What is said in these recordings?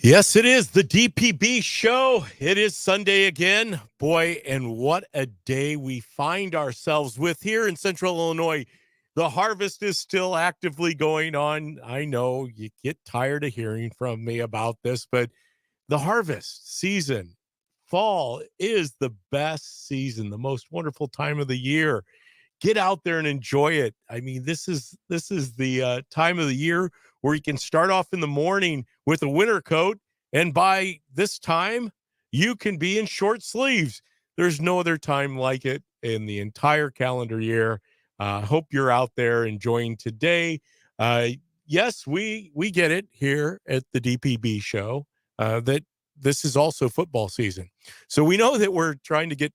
Yes, it is the DPB show. It is Sunday again. Boy, and what a day we find ourselves with here in Central Illinois. The harvest is still actively going on. I know you get tired of hearing from me about this, but the harvest season, fall is the best season, the most wonderful time of the year. Get out there and enjoy it. I mean, this is the time of the year where you can start off in the morning with a winter coat, and by this time, you can be in short sleeves. There's no other time like it in the entire calendar year. Hope you're out there enjoying today. Uh, yes, we get it here at the DPB show that this is also football season, so we know that we're trying to get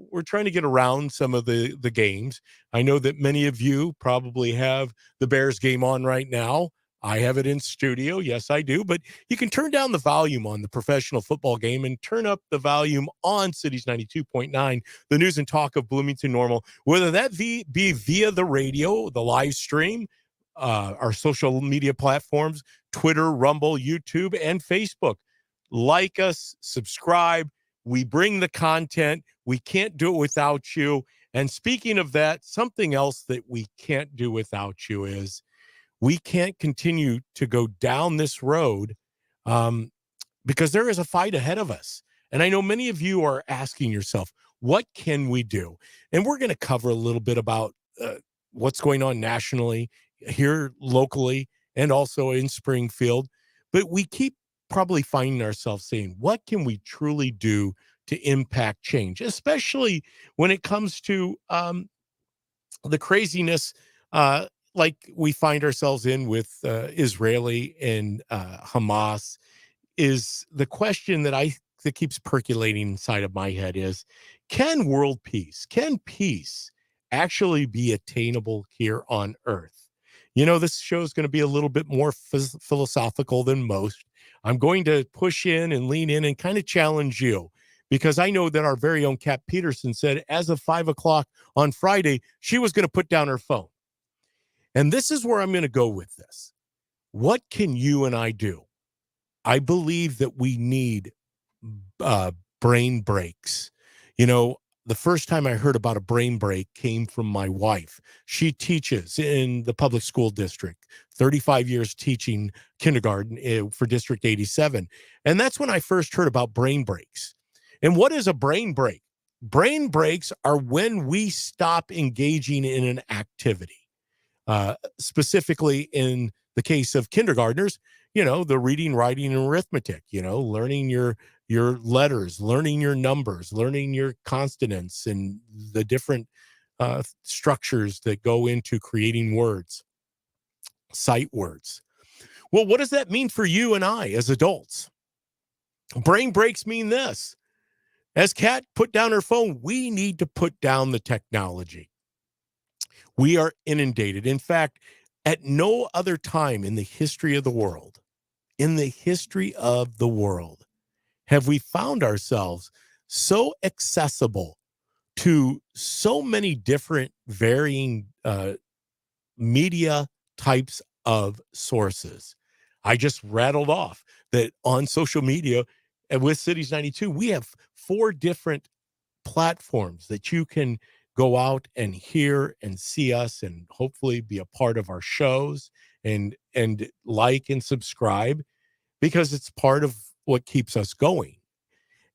we're trying to get around some of the games. I know that many of you probably have the Bears game on right now. I have it in studio. Yes, I do. But you can turn down the volume on the professional football game and turn up the volume on Cities 92.9, the news and talk of Bloomington Normal, whether that be via the radio, the live stream, our social media platforms, Twitter, Rumble, YouTube, and Facebook. Like us, subscribe. We bring the content. We can't do it without you. And speaking of that, something else that we can't do without you is we can't continue to go down this road um, because there is a fight ahead of us. And I know many of you are asking yourself, what can we do? And we're going to cover a little bit about what's going on nationally, here locally, and also in Springfield. But we keep probably finding ourselves saying, what can we truly do to impact change, especially when it comes to the craziness like we find ourselves in with Israeli and Hamas? Is the question that keeps percolating inside of my head is, can world peace, can peace actually be attainable here on earth? This show is going to be a little bit more philosophical than most. I'm going to push in and lean in and kind of challenge you, because I know that our very own Kat Peterson said as of 5 o'clock on Friday, she was going to put down her phone. And this is where I'm going to go with this. What can you and I do? I believe that we need brain breaks. The first time I heard about a brain break came from my wife. She teaches in the public school district, 35 years teaching kindergarten for District 87. And that's when I first heard about brain breaks. And what is a brain break? Brain breaks are when we stop engaging in an activity. Specifically in the case of kindergartners, the reading, writing, and arithmetic, learning your letters, learning your numbers, learning your consonants, and the different structures that go into creating words, sight words. Well, what does that mean for you and I as adults? Brain breaks mean this. As Kat put down her phone, we need to put down the technology. We are inundated. In fact, at no other time in the history of the world, have we found ourselves so accessible to so many different varying media types of sources. I just rattled off that on social media and with Cities 92, we have 4 different platforms that you can go out and hear and see us and hopefully be a part of our shows and like and subscribe, because it's part of what keeps us going.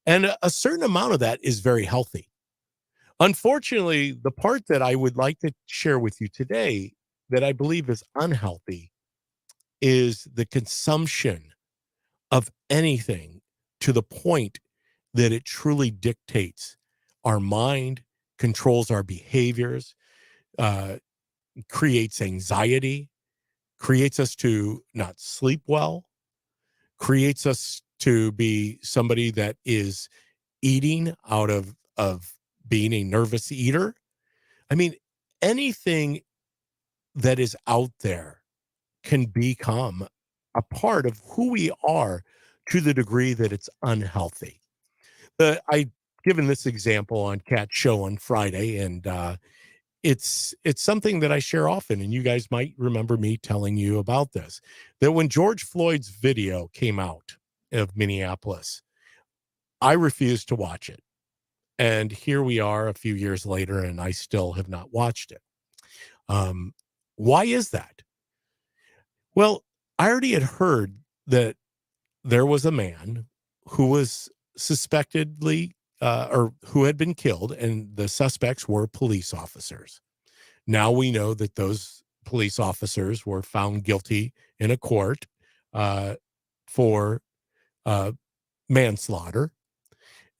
And a certain amount of that is very healthy. Unfortunately, the part that I would like to share with you today that I believe is unhealthy is the consumption of anything to the point that it truly dictates our mind, controls our behaviors, uh, creates anxiety, creates us to not sleep well, creates us to be somebody that is eating out of being a nervous eater. I mean, anything that is out there can become a part of who we are to the degree that it's unhealthy. I given this example on Cat's show on Friday, and it's something that I share often, and you guys might remember me telling you about this, that when George Floyd's video came out of Minneapolis, I refused to watch it. And here we are a few years later, and I still have not watched it. Um, why is that? Well, I already had heard that there was a man who was suspectedly or who had been killed, and the suspects were police officers. Now we know that those police officers were found guilty in a court uh, for uh, manslaughter,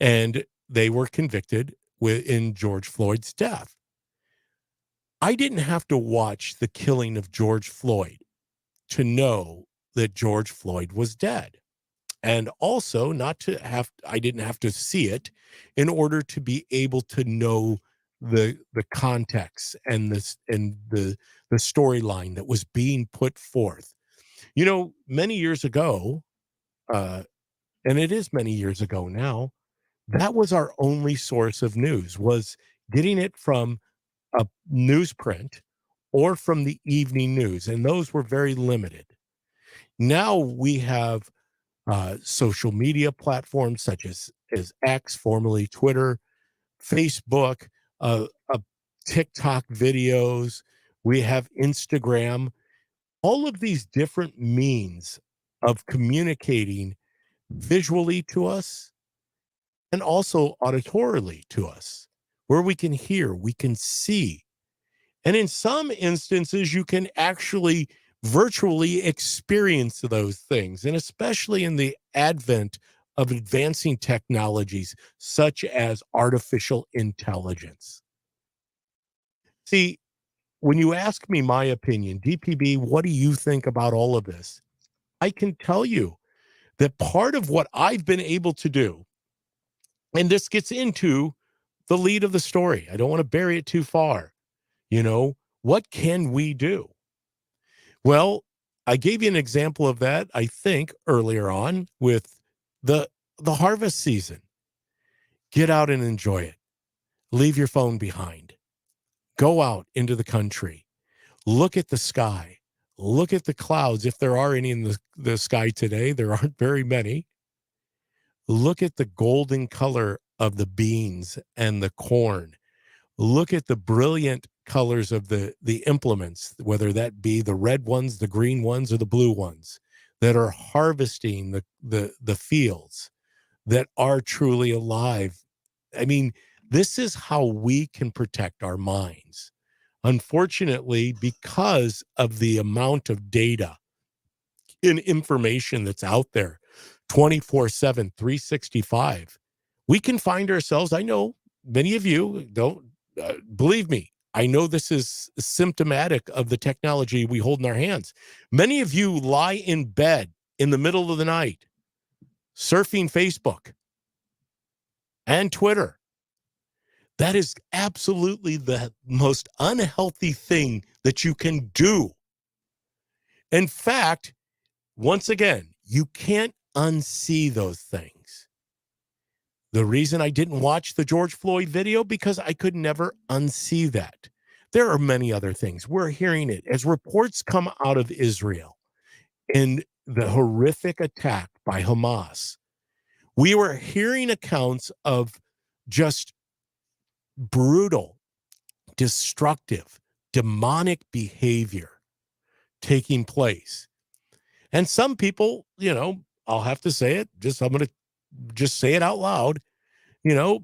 and they were convicted in George Floyd's death. I didn't have to watch the killing of George Floyd to know that George Floyd was dead. And also not to have, I didn't have to see it in order to be able to know the context and this and the storyline that was being put forth. You know, many years ago, uh, and it is many years ago now, that was our only source of news, was getting it from a newsprint or from the evening news, and those were very limited. Now we have social media platforms such as X, formerly Twitter, Facebook, uh, TikTok videos. We have Instagram. All of these different means of communicating visually to us and also auditorily to us, where we can hear, we can see, and in some instances, you can actually virtually experience those things. And especially in the advent of advancing technologies such as artificial intelligence. See, when you ask me my opinion, DPB, what do you think about all of this? I can tell you that part of what I've been able to do, and this gets into the lead of the story, I don't want to bury it too far. You know, what can we do? Well, I gave you an example of that, I think, earlier on with the the harvest season. Get out and enjoy it. Leave your phone behind. Go out into the country. Look at the sky. Look at the clouds. If there are any in the sky today, there aren't very many. Look at the golden color of the beans and the corn. Look at the brilliant colors of the implements, whether that be the red ones, the green ones, or the blue ones that are harvesting the fields that are truly alive. I mean, this is how we can protect our minds. Unfortunately, because of the amount of data and information that's out there 24/7, 365, we can find ourselves. I know many of you don't believe me. I know this is symptomatic of the technology we hold in our hands. Many of you lie in bed in the middle of the night surfing Facebook and Twitter. That is absolutely the most unhealthy thing that you can do. In fact, once again, you can't unsee those things. The reason I didn't watch the George Floyd video, because I could never unsee that. There are many other things. We're hearing it as reports come out of Israel in the horrific attack by Hamas. We were hearing accounts of just brutal, destructive, demonic behavior taking place. And some people, you know, I'll have to say it, I'm going to just say it out loud. You know,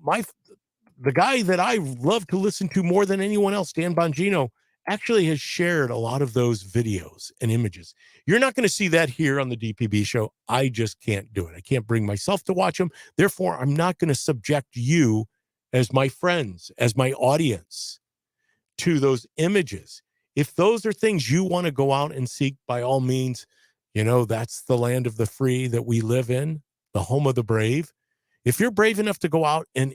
the guy that I love to listen to more than anyone else, Dan Bongino, actually has shared a lot of those videos and images. You're not going to see that here on the DPB show. I just can't do it. I can't bring myself to watch them. Therefore, I'm not going to subject you as my friends, as my audience, to those images. If those are things you want to go out and seek, by all means, you know, that's the land of the free that we live in, the home of the brave. If you're brave enough to go out and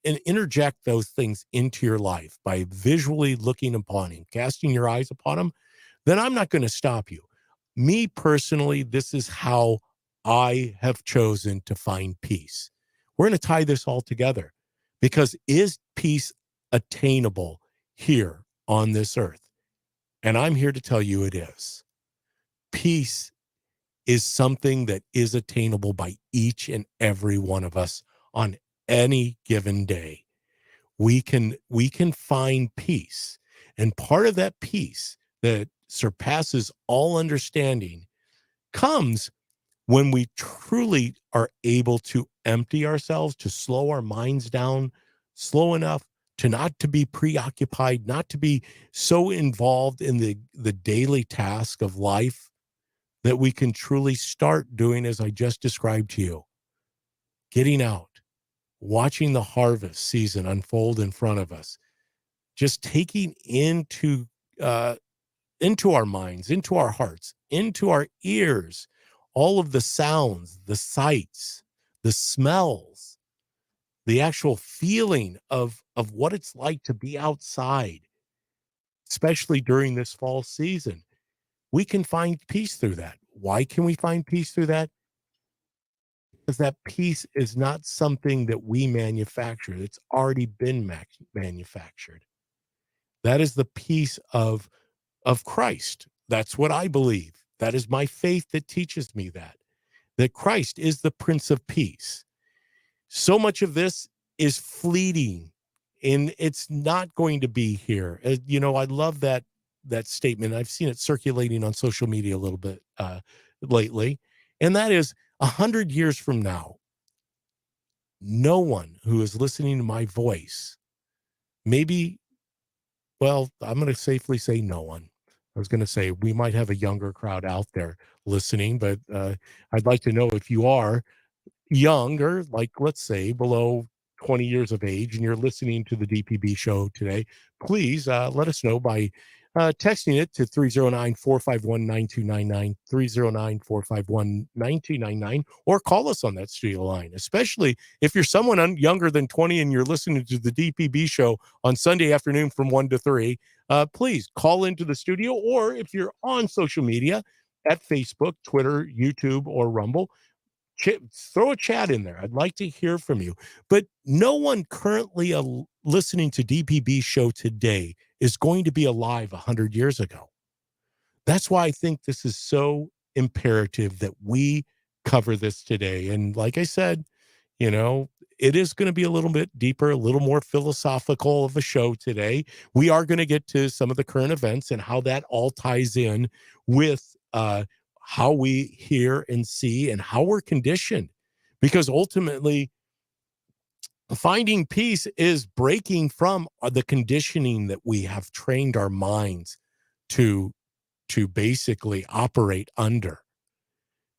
interject those things into your life by visually looking upon him, casting your eyes upon him, then I'm not going to stop you. Me personally, this is how I have chosen to find peace. We're going to tie this all together, because is peace attainable here on this earth. And I'm here to tell you it is. Peace is something that is attainable by each and every one of us on any given day. We can find peace. And part of that peace that surpasses all understanding comes when we truly are able to empty ourselves, to slow our minds down slow enough to not to be preoccupied, not to be so involved in the daily task of life, that we can truly start doing as I just described to you, getting out, watching the harvest season unfold in front of us, just taking uh, into our minds, into our hearts, into our ears, all of the sounds, the sights, the smells, the actual feeling of what it's like to be outside, especially during this fall season. We can find peace through that. Why can we find peace through that? Because that peace is not something that we manufacture. It's already been manufactured. That is the peace of Christ. That's what I believe. That is my faith that teaches me that Christ is the Prince of Peace. So much of this is fleeting, and it's not going to be here. I love that statement. I've seen it circulating on social media a little bit lately, and that is 100 years from now, no one who is listening to my voice, maybe, well, I'm going to safely say no one. I was going to say we might have a younger crowd out there listening, but I'd like to know if you are younger, like let's say below 20 years of age, and you're listening to the DPB show today, please let us know by texting it to 309-451-9299, 309-451-9299, or call us on that studio line, especially if you're someone younger than 20 and you're listening to the DPB show on Sunday afternoon from 1 to 3. Please call into the studio, or if you're on social media at Facebook, Twitter, YouTube, or Rumble, throw a chat in there. I'd like to hear from you. But no one currently listening to DPB show today is going to be alive 100 years ago. That's why I think this is so imperative that we cover this today. And like I said, you know, it is going to be a little bit deeper, a little more philosophical of a show today. We are going to get to some of the current events and how that all ties in with how we hear and see and how we're conditioned. Because ultimately, finding peace is breaking from the conditioning that we have trained our minds to basically operate under.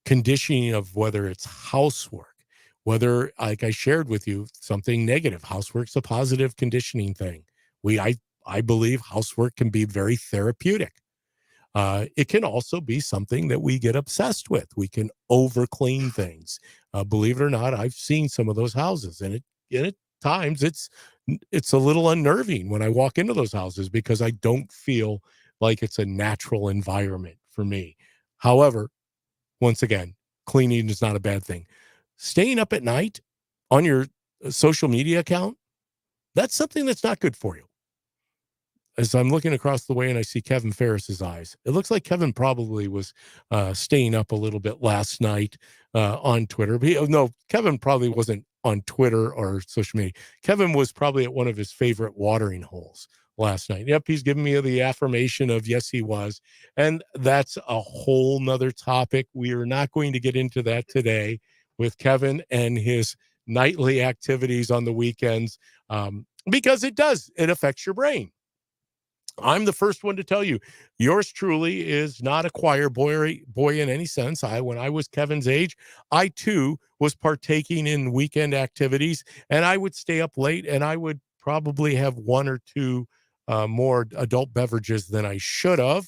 Conditioning of whether it's housework, whether, like I shared with you, something negative. Housework's a positive conditioning thing. I believe housework can be very therapeutic. It can also be something that we get obsessed with. We can over clean things. Believe it or not, I've seen some of those houses, and at times it's a little unnerving when I walk into those houses because I don't feel like it's a natural environment for me. However, once again, cleaning is not a bad thing. Staying up at night on your social media account, that's something that's not good for you. As I'm looking across the way and I see Kevin Ferris's eyes, it looks like Kevin probably was staying up a little bit last night on Twitter. No, Kevin probably wasn't on Twitter or social media. Kevin was probably at one of his favorite watering holes last night. Yep, he's giving me the affirmation of yes, he was. And that's a whole nother topic. We are not going to get into that today with Kevin and his nightly activities on the weekends, because it affects your brain. I'm the first one to tell you, yours truly is not a choir boy in any sense. When I was Kevin's age, I too was partaking in weekend activities, and I would stay up late, and I would probably have one or two more adult beverages than I should have.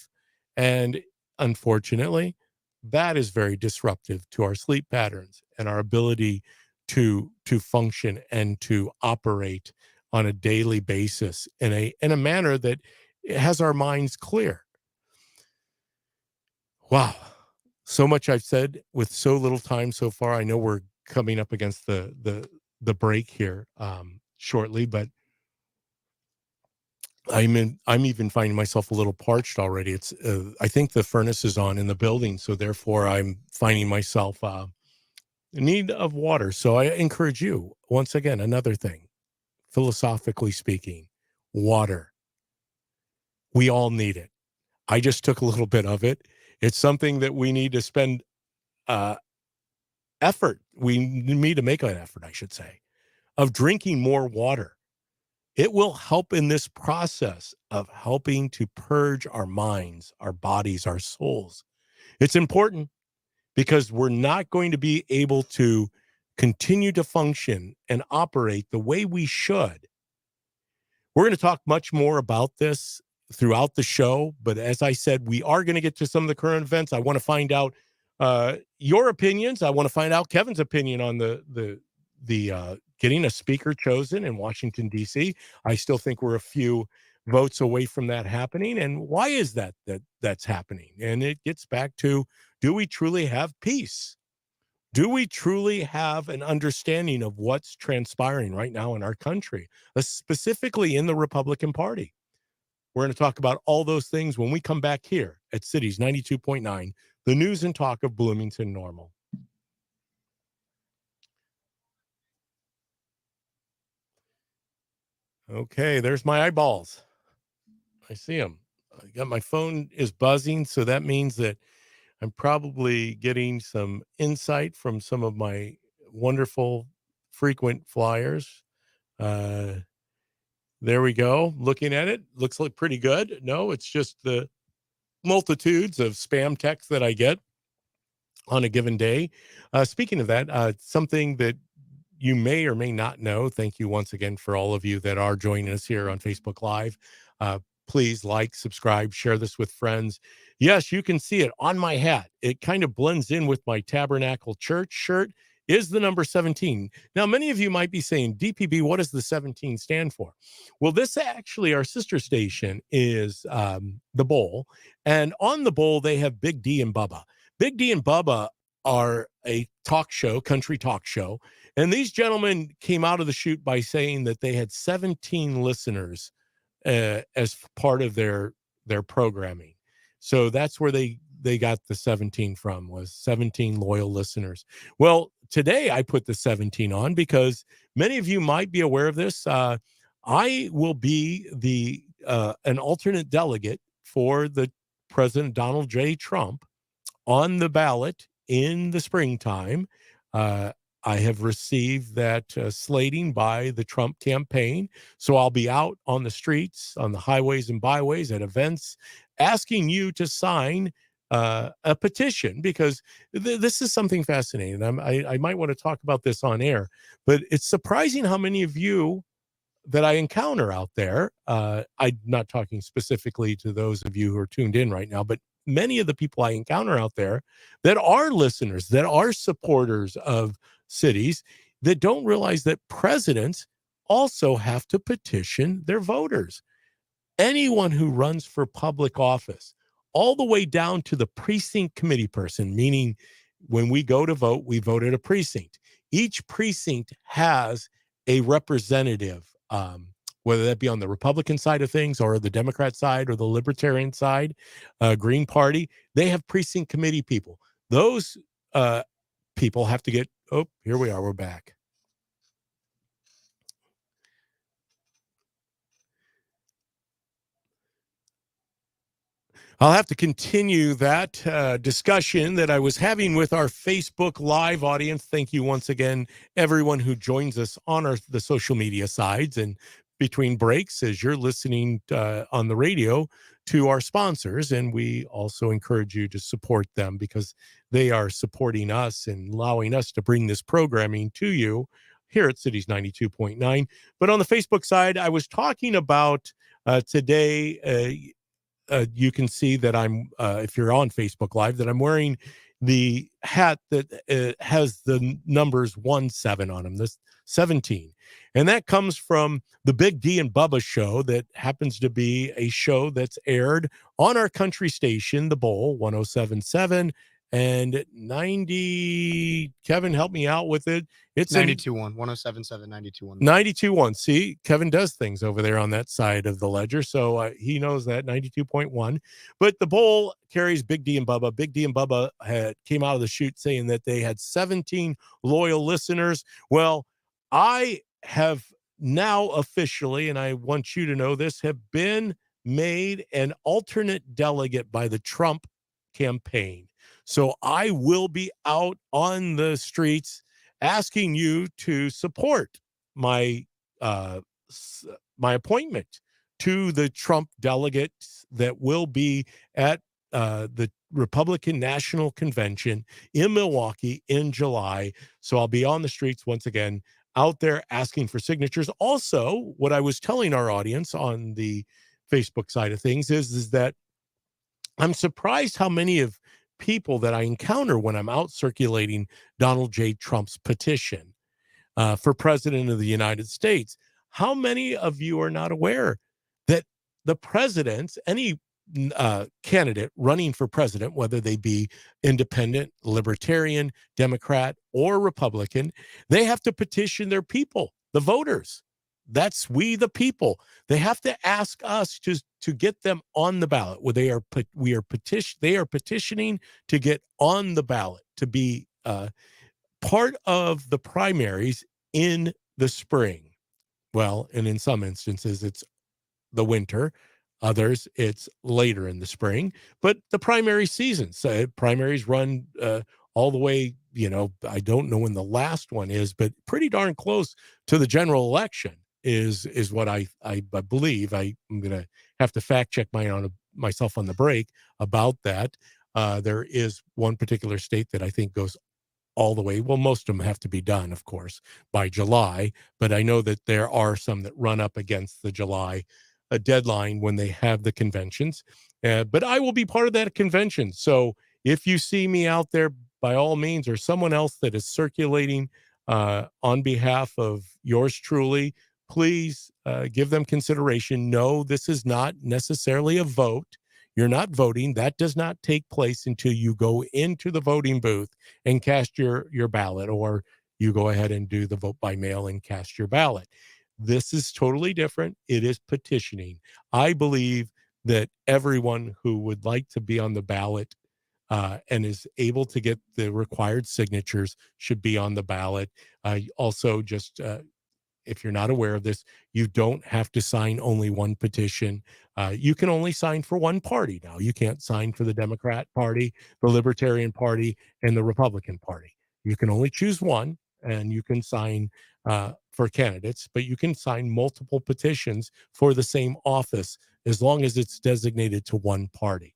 And unfortunately, that is very disruptive to our sleep patterns and our ability to function and to operate on a daily basis in a manner that it has our minds clear. Wow. So much I've said with so little time so far. I know we're coming up against the break here shortly, but I'm even finding myself a little parched already. It's I think the furnace is on in the building, so therefore I'm finding myself in need of water. So I encourage you once again. Another thing, philosophically speaking, water. We all need it. I just took a little bit of it. It's something that we need to spend uh, effort. We need to make an effort, I should say, of drinking more water. It will help in this process of helping to purge our minds, our bodies, our souls. It's important because we're not going to be able to continue to function and operate the way we should. We're going to talk much more about this throughout the show. But as I said, we are going to get to some of the current events. I want to find out your opinions. I want to find out Kevin's opinion on the getting a speaker chosen in Washington, D.C. I still think we're a few votes away from that happening. And why is that's happening? And it gets back to, do we truly have peace? Do we truly have an understanding of what's transpiring right now in our country, specifically in the Republican Party? We're going to talk about all those things when we come back here at Cities 92.9, the news and talk of Bloomington Normal. Okay, there's my eyeballs. I see them. I got my phone is buzzing, so that means that I'm probably getting some insight from some of my wonderful frequent flyers. There we go. Looking at it, looks like pretty good. No, it's just the multitudes of spam texts that I get on a given day. Speaking of that, something that you may or may not know. Thank you once again for all of you that are joining us here on Facebook Live. Uh, please like, subscribe, share this with friends. Yes, you can see it on my hat. It kind of blends in with my Tabernacle Church shirt. Is the number 17. Now, many of you might be saying, DPB, what does the 17 stand for? Well, this actually, our sister station is The Bowl. And on The Bowl, they have Big D and Bubba. Big D and Bubba are a talk show, country talk show. And these gentlemen came out of the chute by saying that they had 17 listeners as part of their programming. So that's where they got the 17 from, was 17 loyal listeners. Well, today I put the 17 on because many of you might be aware of this. I will be an alternate delegate for the President Donald J. Trump on the ballot in the springtime. I have received that slating by the Trump campaign. So I'll be out on the streets, on the highways and byways, at events, asking you to sign a petition, because this is something fascinating. I might want to talk about this on air, but it's surprising how many of you that I encounter out there. I'm not talking specifically to those of you who are tuned in right now, but many of the people I encounter out there that are listeners, that are supporters of cities, that don't realize that presidents also have to petition their voters. Anyone who runs for public office, all the way down to the precinct committee person, meaning when we go to vote, we vote at a precinct. Each precinct has a representative, whether that be on the Republican side of things or the Democrat side or the Libertarian side, Green Party. They have precinct committee people. Those people have to get, oh, here we are, we're back. I'll have to continue that discussion that I was having with our Facebook Live audience. Thank you once again, everyone who joins us on the social media sides and between breaks as you're listening on the radio to our sponsors. And we also encourage you to support them because they are supporting us and allowing us to bring this programming to you here at Cities 92.9. But on the Facebook side, I was talking about today, you can see that I'm, if you're on Facebook Live, that I'm wearing the hat that has the numbers 17 on them, this 17. And that comes from the Big D and Bubba show that happens to be a show that's aired on our country station, The Bowl 107.7 And 90, Kevin, help me out with it. It's 92.1, 107.7, 92.1. 92.1. See, Kevin does things over there on that side of the ledger. So he knows that 92.1. But the poll carries Big D and Bubba. Big D and Bubba came out of the chute saying that they had 17 loyal listeners. Well, I have now officially, and I want you to know this, have been made an alternate delegate by the Trump campaign. So I will be out on the streets asking you to support my my appointment to the Trump delegates that will be at the Republican National Convention in Milwaukee in July. So I'll be on the streets once again, out there asking for signatures. Also, what I was telling our audience on the Facebook side of things is that I'm surprised how many of people that I encounter when I'm out circulating Donald J. Trump's petition for president of the United States. How many of you are not aware that the presidents, any candidate running for president, whether they be independent, libertarian, Democrat, or Republican, they have to petition their people, the voters. That's we, the people. They have to ask us to get them on the ballot. Where they are petitioning to get on the ballot, to be part of the primaries in the spring. Well, and in some instances, it's the winter. Others, it's later in the spring. But the primary seasons, primaries run all the way, I don't know when the last one is, but pretty darn close to the general election is what I believe. I'm going to have to fact check myself on the break about that. There is one particular state that I think goes all the way. Well, most of them have to be done, of course, by July. But I know that there are some that run up against the July deadline when they have the conventions. But I will be part of that convention. So if you see me out there, by all means, or someone else that is circulating on behalf of yours truly, please give them consideration. No, this is not necessarily a vote. You're not voting. That does not take place until you go into the voting booth and cast your ballot, or you go ahead and do the vote by mail and cast your ballot. This is totally different. It is petitioning. I believe that everyone who would like to be on the ballot and is able to get the required signatures should be on the ballot. Also, just if you're not aware of this, you don't have to sign only one petition. You can only sign for one party now. You can't sign for the Democrat Party, the Libertarian Party, and the Republican Party. You can only choose one, and you can sign for candidates, but you can sign multiple petitions for the same office as long as it's designated to one party.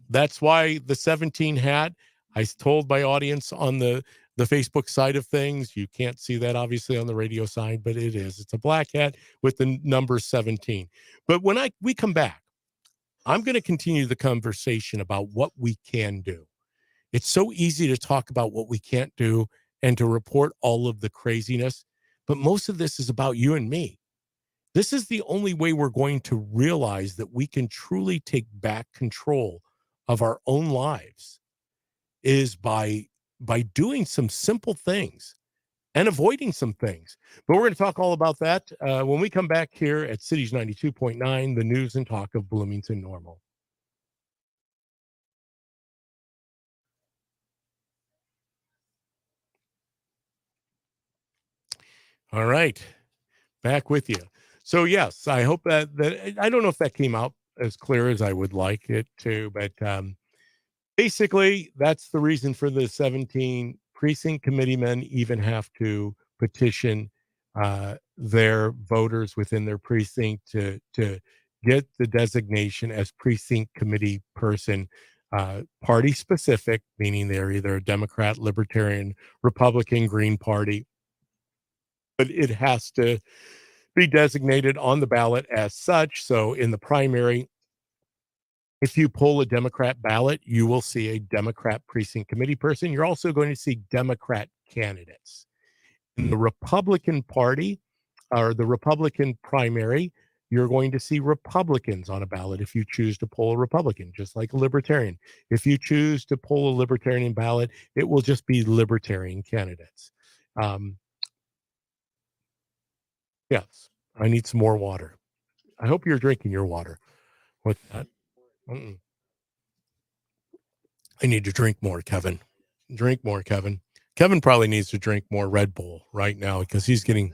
That's why the 17 hat, I told my audience on the Facebook side of things, you can't see that obviously on the radio side, but it is. It's a black hat with the number 17. But when we come back, I'm going to continue the conversation about what we can do. It's so easy to talk about what we can't do and to report all of the craziness, but most of this is about you and me. This is the only way we're going to realize that we can truly take back control of our own lives, is by doing some simple things and avoiding some things. But we're going to talk all about that when we come back here at Cities 92.9, the news and talk of Bloomington Normal. All right, back with you. So yes, I hope that I don't know if that came out as clear as I would like it to, but basically, that's the reason for the 17 precinct committeemen even have to petition their voters within their precinct to get the designation as precinct committee person, party specific, meaning they're either a Democrat, Libertarian, Republican, Green Party, but it has to be designated on the ballot as such. So in the primary, if you pull a Democrat ballot, you will see a Democrat precinct committee person. You're also going to see Democrat candidates. In the Republican Party, or the Republican primary, you're going to see Republicans on a ballot if you choose to pull a Republican, just like a Libertarian. If you choose to pull a Libertarian ballot, it will just be Libertarian candidates. Yes, I need some more water. I hope you're drinking your water. What's that? Mm-mm. I need to drink more, Kevin. Drink more, Kevin. Kevin probably needs to drink more Red Bull right now because he's getting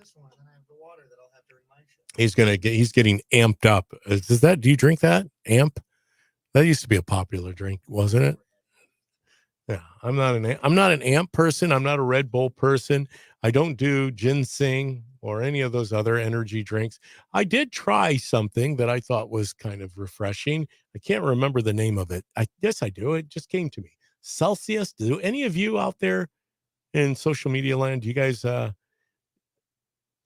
he's getting amped up. Does that, do you drink that? Amp? That used to be a popular drink, wasn't it? Yeah, I'm not an amp person. I'm not a Red Bull person. I don't do ginseng or any of those other energy drinks. I did try something that I thought was kind of refreshing. I can't remember the name of it. I guess I do. It just came to me. Celsius. Do any of you out there in social media land, do you guys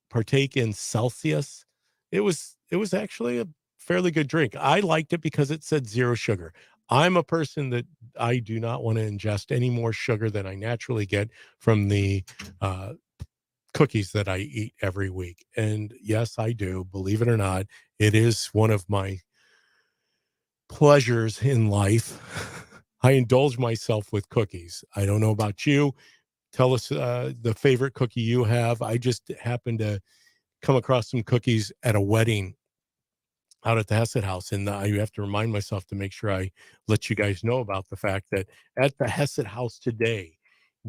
partake in Celsius? It was actually a fairly good drink. I liked it because it said zero sugar. I'm a person that I do not want to ingest any more sugar than I naturally get from the uh, cookies that I eat every week. And yes, I do. Believe it or not, it is one of my pleasures in life. I indulge myself with cookies. I don't know about you. Tell us the favorite cookie you have. I just happened to come across some cookies at a wedding out at the Hesed House. And I have to remind myself to make sure I let you guys know about the fact that at the Hesed House today,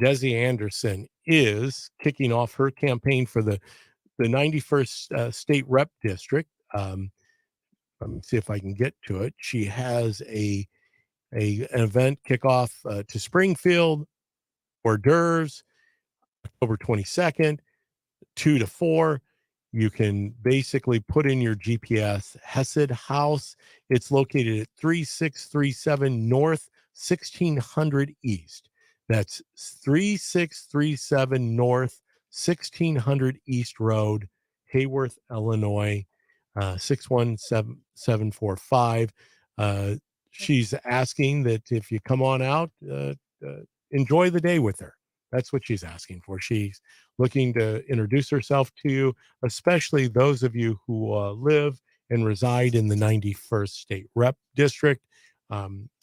Desi Anderson is kicking off her campaign for the 91st state rep district. Let me see if I can get to it. She has an event kickoff to Springfield, hors d'oeuvres, October 22nd. 2 to 4. You can basically put in your GPS Hesed House. It's located at 3637 North, 1600 East. That's 3637 North, 1600 East Road, Hayworth, Illinois, 617745. She's asking that if you come on out, enjoy the day with her. That's what she's asking for. She's looking to introduce herself to you, especially those of you who live and reside in the 91st State Rep District.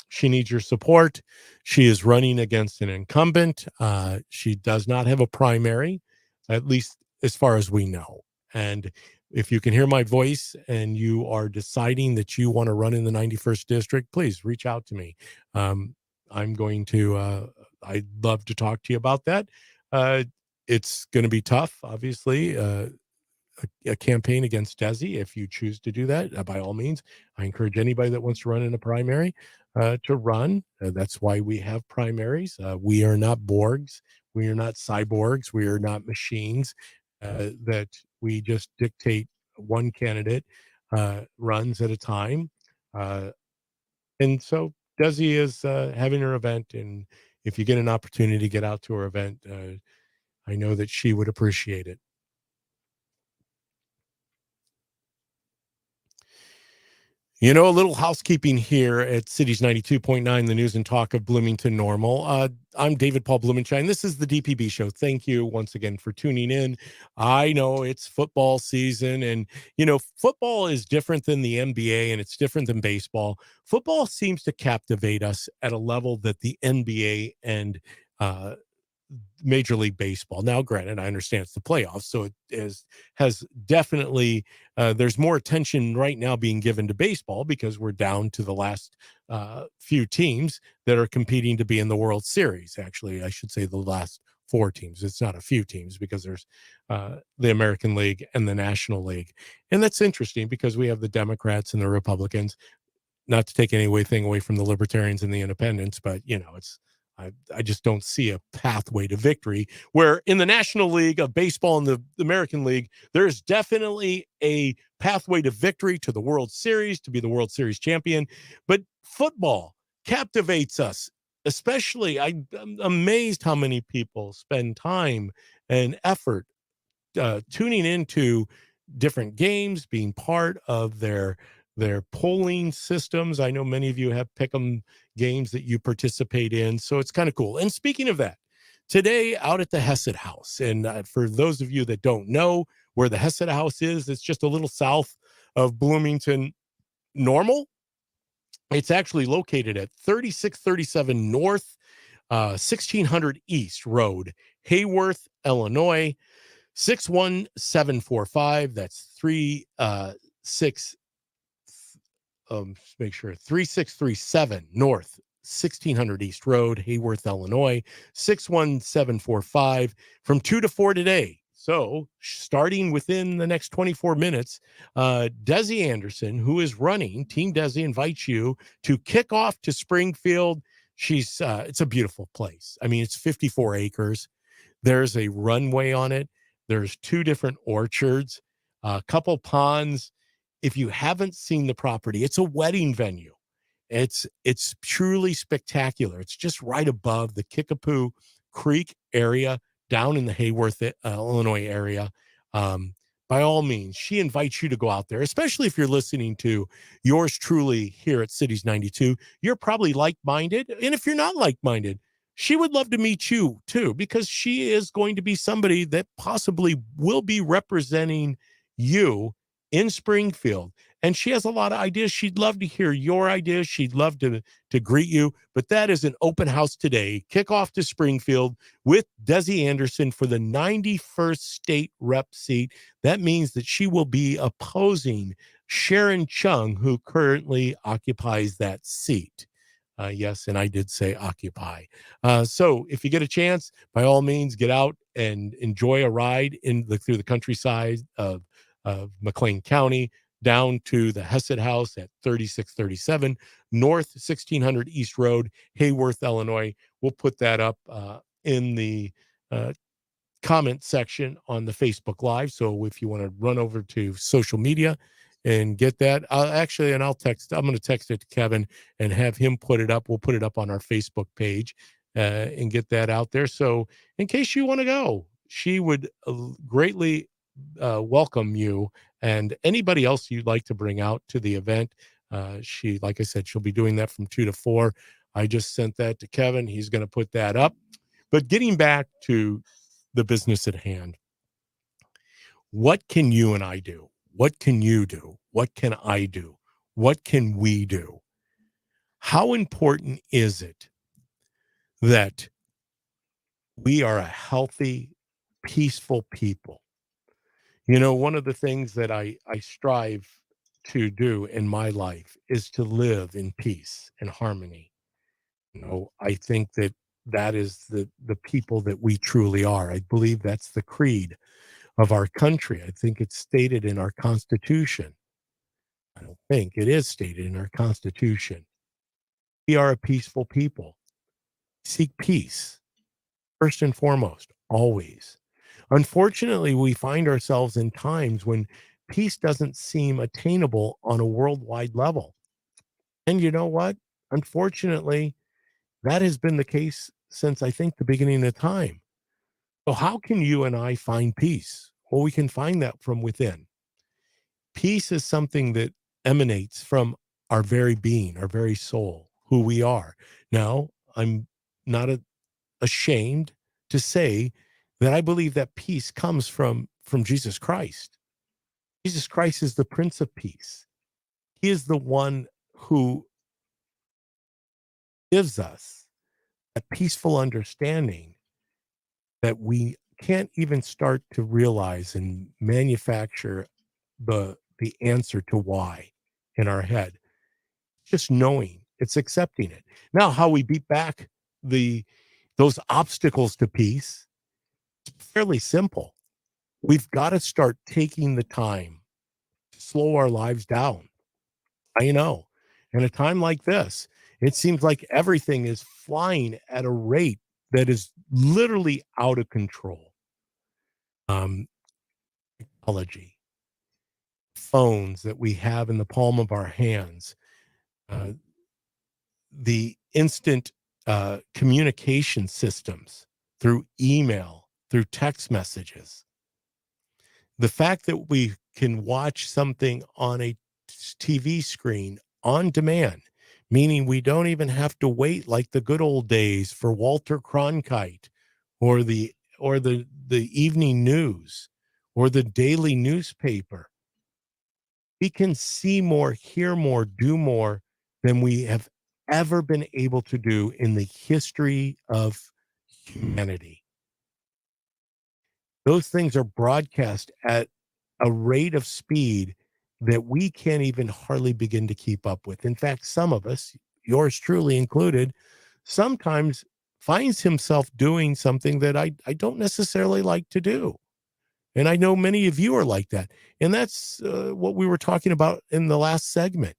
She needs your support. She is running against an incumbent. She does not have a primary, at least as far as we know. And if you can hear my voice and you are deciding that you want to run in the 91st District, please reach out to me. I'm going to, I'd love to talk to you about that. It's going to be tough, obviously, a campaign against Desi. If you choose to do that, by all means, I encourage anybody that wants to run in a primary to run. That's why we have primaries. We are not Borgs. We are not cyborgs. We are not machines that we just dictate one candidate runs at a time. And so Desi is having her event. And if you get an opportunity to get out to her event, I know that she would appreciate it. You know, a little housekeeping here at Cities 92.9, the news and talk of Bloomington Normal. I'm David Paul Blumenshine. This is the DPB show. Thank you once again for tuning in. I know it's football season, and, you know, football is different than the NBA and it's different than baseball. Football seems to captivate us at a level that the NBA and Major League Baseball. Now, granted, I understand it's the playoffs, so has definitely there's more attention right now being given to baseball because we're down to the last few teams that are competing to be in the World Series. Actually, I should say the last 4 teams. It's not a few teams because there's the American League and the National League, and that's interesting because we have the Democrats and the Republicans. Not to take anything away from the Libertarians and the Independents, but you know, I just don't see a pathway to victory. Where in the National League of Baseball and the American League, there's definitely a pathway to victory, to the World Series, to be the World Series champion. But football captivates us, especially. I'm amazed how many people spend time and effort tuning into different games, being part of their polling systems. I know many of you have pick'em games that you participate in, so it's kind of cool. And speaking of that, today out at the Hesed House, and for those of you that don't know where the Hesed House is, it's just a little south of Bloomington Normal. It's actually located at 3637 North, 1600 East Road, Hayworth, Illinois, 61745. That's 6 make sure 3637 North 1600 East Road, Hayworth, Illinois, 61745 from 2 to 4 today. So starting within the next 24 minutes, Desi Anderson, who is running, Team Desi invites you to kick off to Springfield. It's a beautiful place. I mean, it's 54 acres. There's a runway on it. There's 2 different orchards, a couple ponds. If you haven't seen the property, it's a wedding venue. It's truly spectacular. It's just right above the Kickapoo Creek area down in the Hayworth, Illinois area. By all means, she invites you to go out there, especially if you're listening to yours truly here at Cities 92. You're probably like-minded. And if you're not like-minded, she would love to meet you too, because she is going to be somebody that possibly will be representing you in Springfield. And she has a lot of ideas. She'd love to hear your ideas. She'd love to greet you. But that is an open house today. Kickoff to Springfield with Desi Anderson for the 91st state rep seat. That means that she will be opposing Sharon Chung, who currently occupies that seat. Yes, and I did say occupy. So if you get a chance, by all means, get out and enjoy a ride through the countryside of McLean County down to the Hesed House at 3637 North 1600 East Road, Hayworth, Illinois. We'll put that up in the comment section on the Facebook Live. So if you want to run over to social media and get that, I'm going to text it to Kevin and have him put it up. We'll put it up on our Facebook page and get that out there. So in case you want to go, she would greatly welcome you and anybody else you'd like to bring out to the event. Like I said, she'll be doing that from 2 to 4. I just sent that to Kevin. He's going to put that up. But getting back to the business at hand, what can you and I do? What can you do? What can I do? What can we do? How important is it that we are a healthy, peaceful people? You know, one of the things that I strive to do in my life is to live in peace and harmony. You know, I think that is the people that we truly are. I believe that's the creed of our country. I think it's stated in our Constitution. I don't think it is stated in our Constitution. We are a peaceful people. Seek peace first and foremost, always. Unfortunately, we find ourselves in times when peace doesn't seem attainable on a worldwide level. And you know what? Unfortunately, that has been the case since I think the beginning of time. So how can you and I find peace? Well, we can find that from within. Peace is something that emanates from our very being, our very soul, who we are. Now, I'm not ashamed to say that I believe that peace comes from Jesus Christ. Jesus Christ is the Prince of Peace. He is the one who gives us a peaceful understanding that we can't even start to realize and manufacture the answer to why in our head. Just knowing, it's accepting it. Now, how we beat back those obstacles to peace, it's fairly simple. We've got to start taking the time to slow our lives down. I know. In a time like this, it seems like everything is flying at a rate that is literally out of control. Technology, phones that we have in the palm of our hands, the instant communication systems through email, through text messages. The fact that we can watch something on a TV screen on demand, meaning we don't even have to wait like the good old days for Walter Cronkite or the evening news or the daily newspaper. We can see more, hear more, do more than we have ever been able to do in the history of humanity. Those things are broadcast at a rate of speed that we can't even hardly begin to keep up with. In fact, some of us, yours truly included, sometimes finds himself doing something that I don't necessarily like to do. And I know many of you are like that. And that's what we were talking about in the last segment,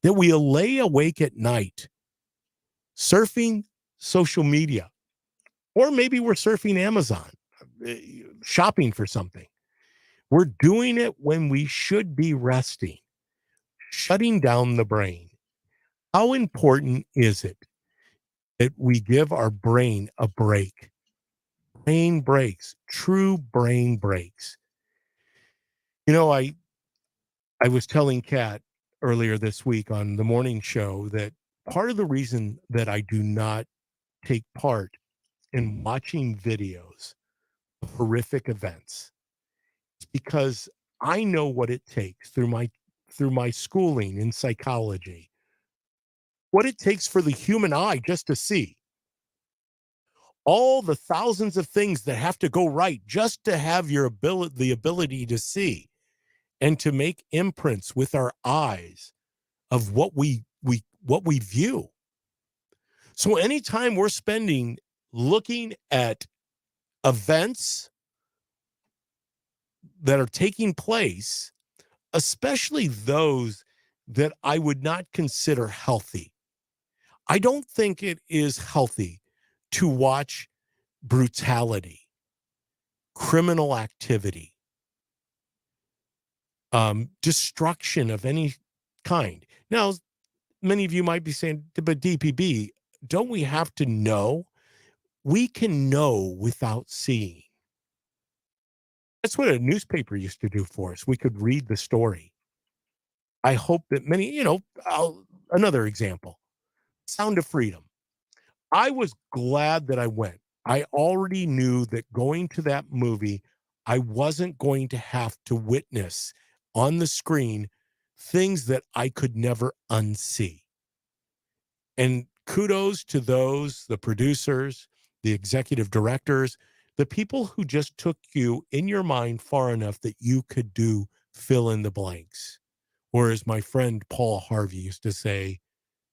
that we lay awake at night surfing social media, or maybe we're surfing Amazon, uh, shopping for something. We're doing it when we should be resting, shutting down the brain. How important is it that we give our brain a break? Brain breaks, true brain breaks. You know, I was telling Kat earlier this week on the morning show that part of the reason that I do not take part in watching videos of horrific events is because I know what it takes through my schooling in psychology, what it takes for the human eye just to see all the thousands of things that have to go right just to have the ability to see and to make imprints with our eyes of what we view. So anytime we're spending looking at events that are taking place, especially those that I would not consider healthy, I don't think it is healthy to watch brutality, criminal activity, destruction of any kind. Now, many of you might be saying, but DPB, don't we have to know? We can know without seeing. That's what a newspaper used to do for us. We could read the story. I hope that many, another example, Sound of Freedom. I was glad that I went. I already knew that going to that movie, I wasn't going to have to witness on the screen things that I could never unsee. And kudos to those, the producers, the executive directors, the people who just took you in your mind far enough that you could do fill in the blanks. Or as my friend Paul Harvey used to say,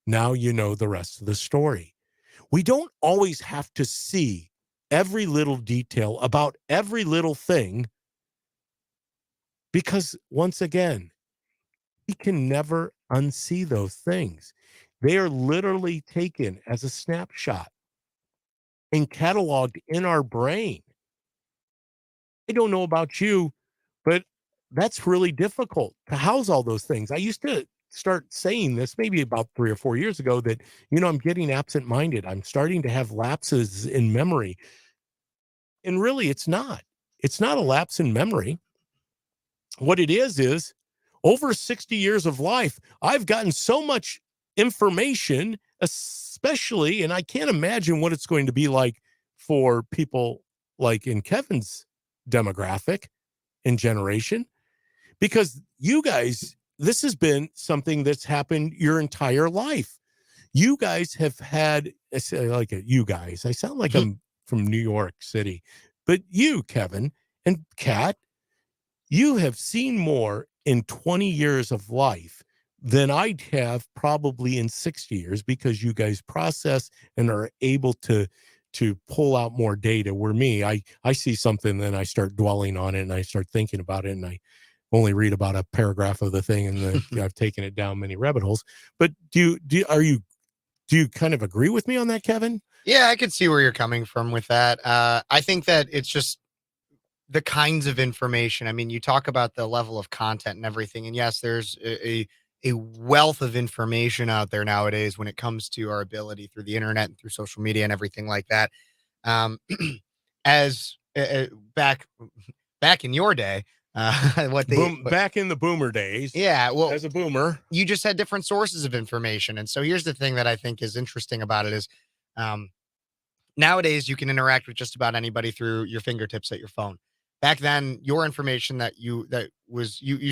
now you know the rest of the story. We don't always have to see every little detail about every little thing because, once again, we can never unsee those things. They are literally taken as a snapshot and cataloged in our brain. I don't know about you, but that's really difficult to house all those things. I used to start saying this maybe about 3 or 4 years ago that, I'm getting absent minded. I'm starting to have lapses in memory. And really, it's not. It's not a lapse in memory. What it is over 60 years of life, I've gotten so much information, especially, and I can't imagine what it's going to be like for people like in Kevin's demographic and generation, because you guys, this has been something that's happened your entire life. You guys have had, I say like it, you guys, I sound like I'm from New York City, but you, Kevin and Kat, you have seen more in 20 years of life than I'd have probably in 60 years because you guys process and are able to pull out more data. Where me, I see something, then I start dwelling on it and I start thinking about it, and I only read about a paragraph of the thing, and then I've taken it down many rabbit holes. But do you kind of agree with me on that, Kevin? Yeah, I could see where you're coming from with that. I think that it's just the kinds of information. I mean, you talk about the level of content and everything, and yes, there's a wealth of information out there nowadays when it comes to our ability through the internet and through social media and everything like that. Um, as back in your day, Boom, back in the boomer days, yeah, well, as a boomer. you just had different sources of information, and so here's the thing that I think is interesting about it is, um, nowadays you can interact with just about anybody through your fingertips at your phone. back then, your information that you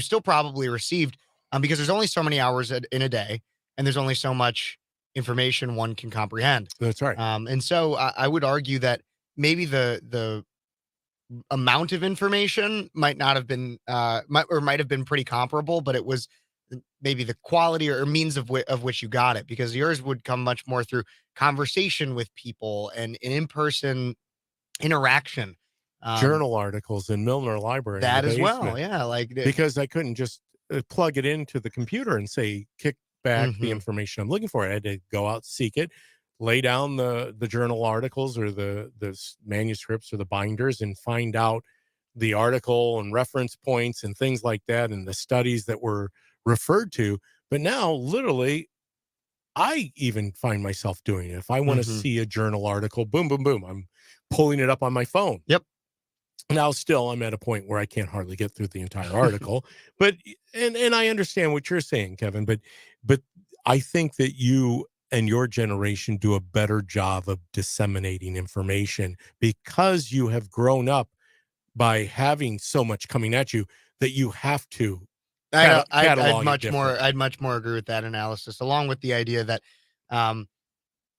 still probably received, because there's only so many hours in a day, and there's only so much information one can comprehend. That's right. And so I would argue that maybe the amount of information might not have been might have been pretty comparable, but it was maybe the quality or means of which you got it, because yours would come much more through conversation with people and an in-person interaction. Journal articles in Milner Library in the That as well, basement, yeah, like because I couldn't just plug it into the computer and say, kick back the Mhm. information I'm looking for. I had to go out, seek it, lay down the journal articles or the manuscripts or the binders, and find out the article and reference points and things like that, and the studies that were referred to. But now, literally, I even find myself doing it. If I want to Mhm. see a journal article, boom, boom, boom, I'm pulling it up on my phone. Yep. Now, still, I'm at a point where I can't hardly get through the entire article, but and I understand what you're saying, Kevin, but I think that you and your generation do a better job of disseminating information because you have grown up by having so much coming at you that you have to I don't I'd catalog it much more differently. agree with that analysis, along with the idea that, um,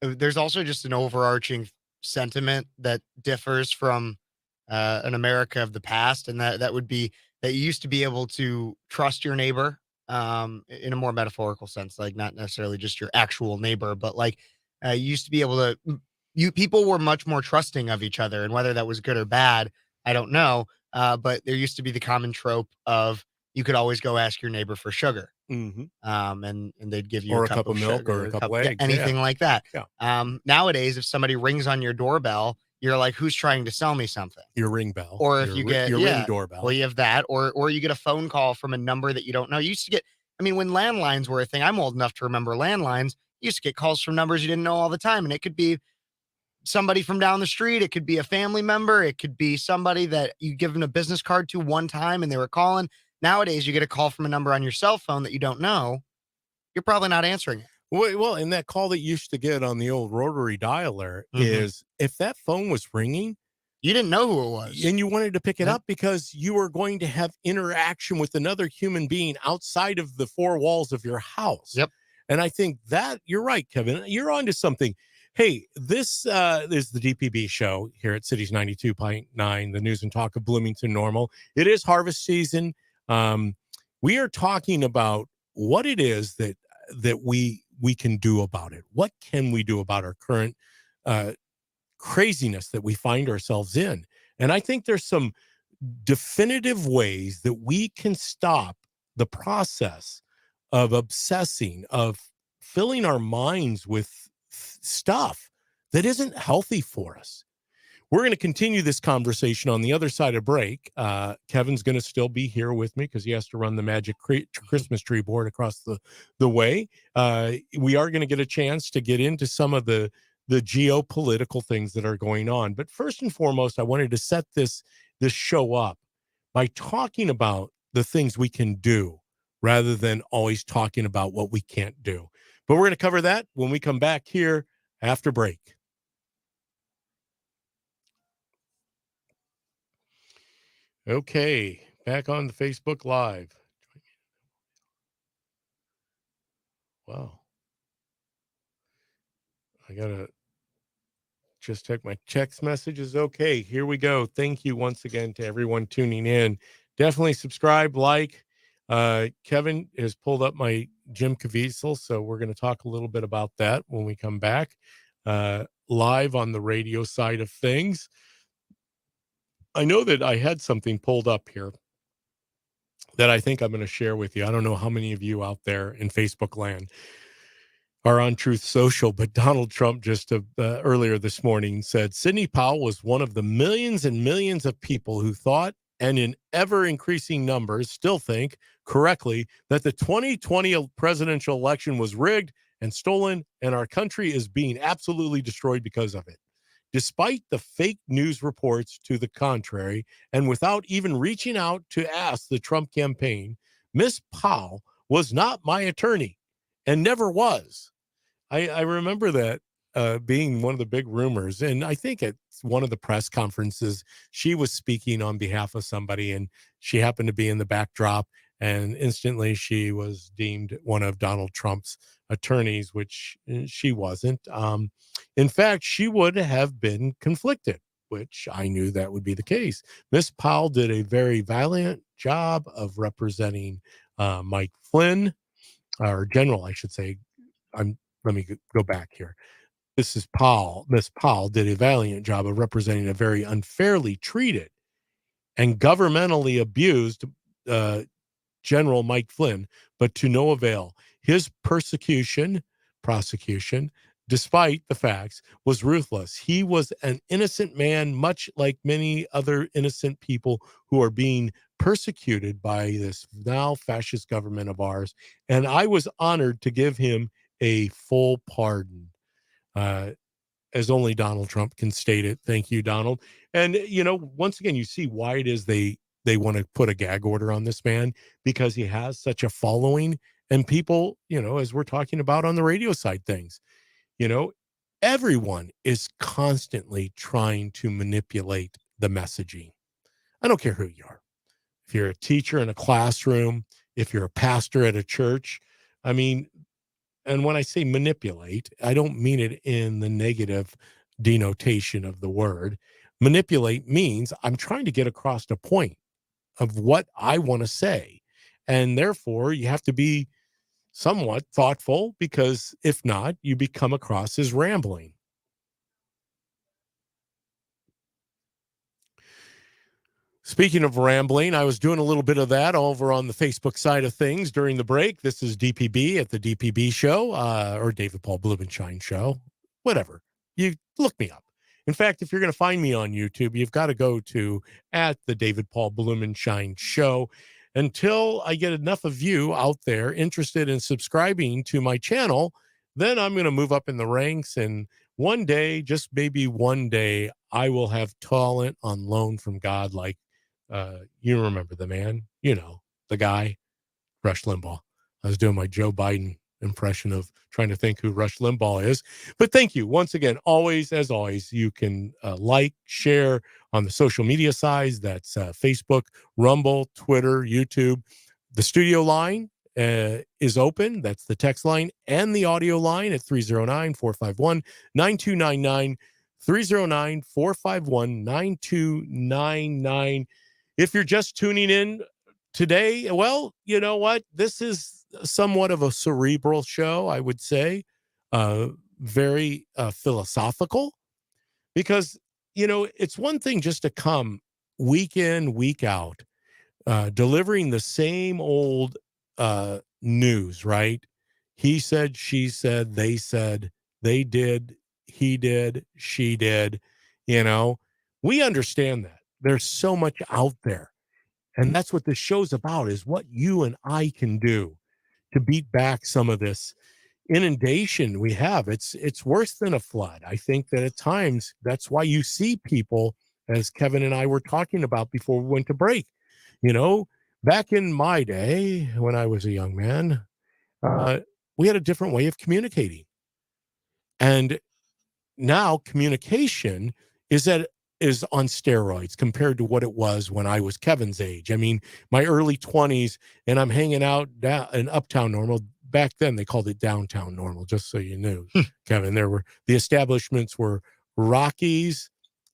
there's also just an overarching sentiment that differs from, an America of the past, and that would be that you used to be able to trust your neighbor, in a more metaphorical sense, like, not necessarily just your actual neighbor, but, like, you used to be able to you people were much more trusting of each other, and whether that was good or bad, I don't know, but there used to be the common trope of you could always go ask your neighbor for sugar, Mhm. and they'd give you a Or a cup cup of of milk or sugar, a a couple cup, yeah, eggs. Yeah. anything like that. Yeah. Nowadays, if somebody rings on your doorbell, you're like, "Who's trying to sell me something?" Your ring bell, Or if you get, your ring yeah, well, doorbell. you have that, or you get a phone call from a number that you don't know. You used to get, I mean, when landlines were a thing, I'm old enough to remember landlines. You used to get calls from numbers you didn't know all the time, and it could be somebody from down the street, it could be a family member, it could be somebody that you given a business card to one time and they were calling. Nowadays, you get a call from a number on your cell phone that you don't know, you're probably not answering it. Well, and that call that you used to get on the old rotary dialer Mhm. is if that phone was ringing You didn't know who it was. and you wanted to pick it Yep. up because you were going to have interaction with another human being outside of the four walls of your house. Yep. And I think that you're right, Kevin. You're onto something. Hey, this is the DPB show here at Cities 92.9, the news and talk of Bloomington Normal. It is harvest season. We are talking about what it is that we can do about it. What can we do about our current uh, craziness that we find ourselves in? And I think there's some definitive ways that we can stop the process of obsessing, of filling our minds with stuff that isn't healthy for us. We're going to continue this conversation on the other side of break. Kevin's going to still be here with me because he has to run the magic Christmas tree board across the way. We are going to get a chance to get into some of the geopolitical things that are going on. But first and foremost, I wanted to set this show up by talking about the things we can do rather than always talking about what we can't do. But we're going to cover that when we come back here after break. Okay, back on the Facebook Live. Wow. I got to just check my text messages. Okay, here we go. Thank you once again to everyone tuning in. Definitely subscribe, like. Kevin has pulled up my Jim Caviezel, so we're going to talk a little bit about that when we come back. Live on the radio side of things. I know that I had something pulled up here that I think I'm going to share with you. I don't know how many of you out there in Facebook land are on Truth Social, but Donald Trump just earlier this morning said Sidney Powell was one of the millions and millions of people who thought, and in ever increasing numbers still think correctly, that the 2020 presidential election was rigged and stolen, and our country is being absolutely destroyed because of it. Despite the fake news reports to the contrary, and without even reaching out to ask the Trump campaign, Miss Powell was not my attorney and never was. I remember that being one of the big rumors. And I think at one of the press conferences, she was speaking on behalf of somebody, and she happened to be in the backdrop. And instantly, she was deemed one of Donald Trump's attorneys, which she wasn't. In fact, she would have been conflicted, which I knew that would be the case. Miss Powell did a very valiant job of representing Mike Flynn, or General, I should say. Let me go back here. Miss Powell did a valiant job of representing a very unfairly treated and governmentally abused uh, General Mike Flynn, but to no avail. His prosecution, despite the facts, was ruthless. He was an innocent man, much like many other innocent people who are being persecuted by this now fascist government of ours. And I was honored to give him a full pardon. Uh, as only Donald Trump can state it. Thank you, Donald. And once again, you see why it is they want to put a gag order on this man, because he has such a following, and people, as we're talking about on the radio side things, you know, everyone is constantly trying to manipulate the messaging. I don't care who you are. If you're a teacher in a classroom, if you're a pastor at a church, I mean, and when I say manipulate, I don't mean it in the negative denotation of the word. Manipulate means I'm trying to get across a point of what I want to say. And therefore, you have to be somewhat thoughtful, because if not, you become across as rambling. Speaking of rambling, I was doing a little bit of that over on the Facebook side of things during the break. This is DPB at the DPB show, or David Paul Blumenshine show, whatever. You look me up. In fact, if you're going to find me on YouTube, you've got to go to at the David Paul Blumenshine show. Until I get enough of you out there interested in subscribing to my channel, then I'm going to move up in the ranks, and one day, just maybe one day, I will have talent on loan from God, like you remember the man, the guy, Rush Limbaugh. I was doing my Joe Biden impression of trying to think who Rush Limbaugh is. But thank you once again. Always, as always, you can like, share on the social media sides. That's Facebook, Rumble, Twitter, YouTube. The studio line is open. That's the text line and the audio line at 309-451-9299. 309-451-9299. If you're just tuning in today, well, you know what? This is somewhat of a cerebral show, I would say, very philosophical, because, it's one thing just to come week in, week out, delivering the same old news, right? He said, she said, they did, he did, she did, we understand that. There's so much out there. And that's what this show's about, is what you and I can do to beat back some of this inundation we have. It's worse than a flood. I think that at times that's why you see people, as Kevin and I were talking about before we went to break, back in my day when I was a young man, we had a different way of communicating. And now communication is on steroids compared to what it was when I was Kevin's age. I mean, my early 20s, and I'm hanging out in Uptown Normal. Back then they called it Downtown Normal, just so you knew, Kevin. The establishments were Rockies